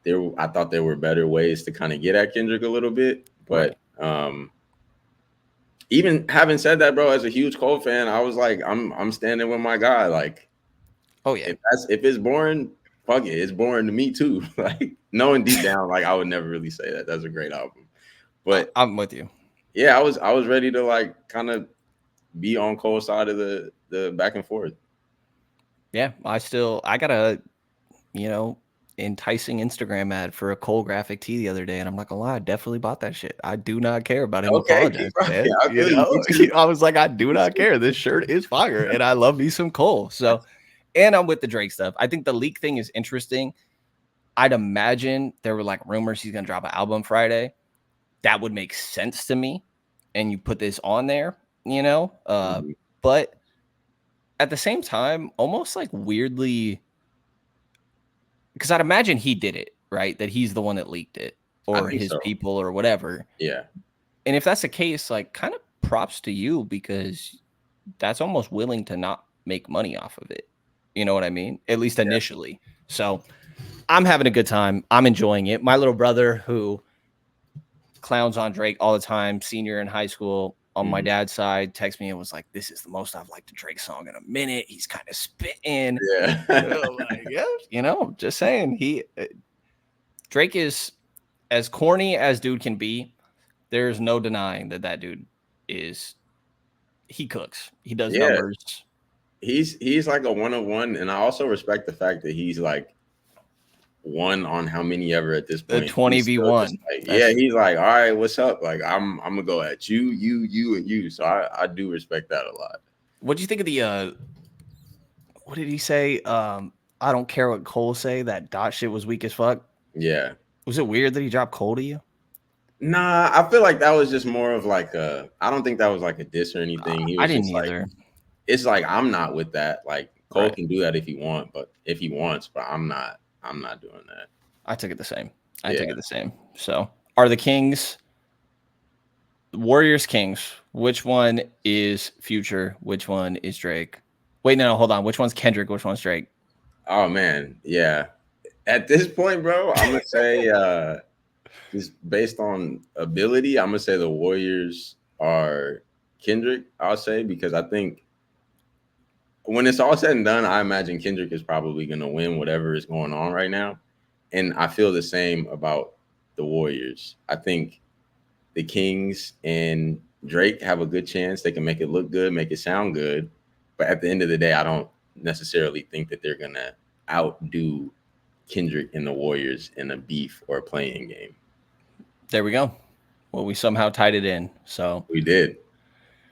[SPEAKER 2] I thought there were better ways to kind of get at Kendrick a little bit,
[SPEAKER 1] Right.
[SPEAKER 2] but even having said that, bro, as a huge Cole fan, I was like, I'm standing with my guy. Like,
[SPEAKER 1] Oh yeah.
[SPEAKER 2] if it's boring, fuck it, it's boring to me too. Like, knowing deep down, like I would never really say that. That's a great album, but
[SPEAKER 1] I'm with you.
[SPEAKER 2] yeah, I was ready to like kind of be on Cole's side of the back and forth.
[SPEAKER 1] Yeah. I got a enticing Instagram ad for a Cole graphic tee the other day, and I'm not gonna lie, I definitely bought that shit. I do not care about him
[SPEAKER 2] Okay, keep
[SPEAKER 1] apologizing,
[SPEAKER 2] rocking.
[SPEAKER 1] man.
[SPEAKER 2] I feel you. Me too.
[SPEAKER 1] I was like, I do
[SPEAKER 2] Me
[SPEAKER 1] not
[SPEAKER 2] too.
[SPEAKER 1] care. This shirt is fire, and I love me some Cole. So, and I'm with the Drake stuff. I think the leak thing is interesting. I'd imagine there were like rumors he's gonna drop an album Friday. That would make sense to me. And you put this on there,
[SPEAKER 2] Mhm.
[SPEAKER 1] but at the same time, almost like weirdly, because I'd imagine he did it, right? That he's the one that leaked it
[SPEAKER 2] I
[SPEAKER 1] or
[SPEAKER 2] think
[SPEAKER 1] his
[SPEAKER 2] so.
[SPEAKER 1] people or whatever.
[SPEAKER 2] Yeah,
[SPEAKER 1] And if that's the case, like kind of props to you because that's almost willing to not make money off of it. You know what I mean? At least
[SPEAKER 2] yeah.
[SPEAKER 1] initially. So I'm having a good time. I'm enjoying it. My little brother, who clowns on Drake all the time, senior in high school on my
[SPEAKER 2] Mhm.
[SPEAKER 1] dad's side, texted me and was like, "This is the most I've liked a Drake song in a minute. He's kind of spitting."
[SPEAKER 2] Yeah.
[SPEAKER 1] Oh my god, just saying Drake is as corny as dude can be. There's no denying that dude is he cooks. He does
[SPEAKER 2] Yeah.
[SPEAKER 1] numbers.
[SPEAKER 2] He's like a one on one, and I also respect the fact that he's like one on how many ever at this
[SPEAKER 1] The
[SPEAKER 2] point. He's still just
[SPEAKER 1] 20v1.
[SPEAKER 2] like, yeah,
[SPEAKER 1] That's
[SPEAKER 2] he's like, all right, what's up? Like, I'm gonna go at you, and you. So I do respect that a lot.
[SPEAKER 1] what do you think of the what did he say? I don't care what Cole say. That dot shit was weak as fuck.
[SPEAKER 2] Yeah.
[SPEAKER 1] Was it weird that he dropped Cole to you?
[SPEAKER 2] Nah, I feel like that was just more of like a. I don't think that was like a diss or anything. He
[SPEAKER 1] I
[SPEAKER 2] was
[SPEAKER 1] didn't
[SPEAKER 2] just like,
[SPEAKER 1] either.
[SPEAKER 2] it's like I'm not with that. Like Cole
[SPEAKER 1] Right.
[SPEAKER 2] can do that if he wants, but I'm not. I'm not doing that.
[SPEAKER 1] I took it the same. I took
[SPEAKER 2] Yeah.
[SPEAKER 1] it the same. So are the Kings Warriors Kings? Which one is Future? Which one is Drake? Wait, no, hold on. Which one's Kendrick? Which one's Drake?
[SPEAKER 2] Oh man, yeah. At this point, bro, I'm gonna say just based on ability, I'm gonna say the Warriors are Kendrick. I'll say because I think when it's all said and done, I imagine Kendrick is probably gonna win whatever is going on right now, and I feel the same about the Warriors. I think the Kings and Drake have a good chance. They can make it look good, make it sound good, but at the end of the day, I don't necessarily think that they're gonna outdo Kendrick and the Warriors in a beef or a playing game.
[SPEAKER 1] There we go. Well, we somehow tied it in. So
[SPEAKER 2] We did.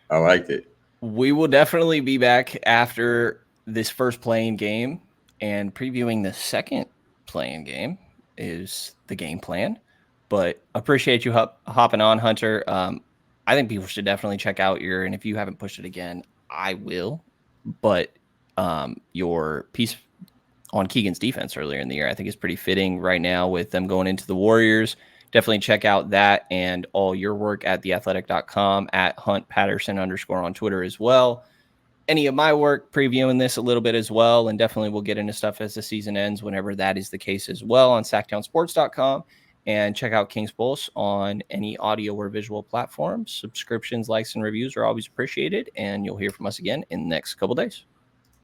[SPEAKER 2] I liked it.
[SPEAKER 1] we will definitely be back after this first playing game and previewing the second playing game is the game plan. But appreciate you hopping on, Hunter. I think people should definitely check out and if you haven't pushed it again, I will. But your piece on Keegan's defense earlier in the year, I think is pretty fitting right now with them going into the Warriors. Definitely check out that and all your work at theathletic.com at Hunt Patterson _ on Twitter as well. Any of my work previewing this a little bit as well. And definitely we'll get into stuff as the season ends, whenever that is the case as well on sacktownsports.com. And check out King's Pulse on any audio or visual platforms. Subscriptions, likes, and reviews are always appreciated. And you'll hear from us again in the next couple days.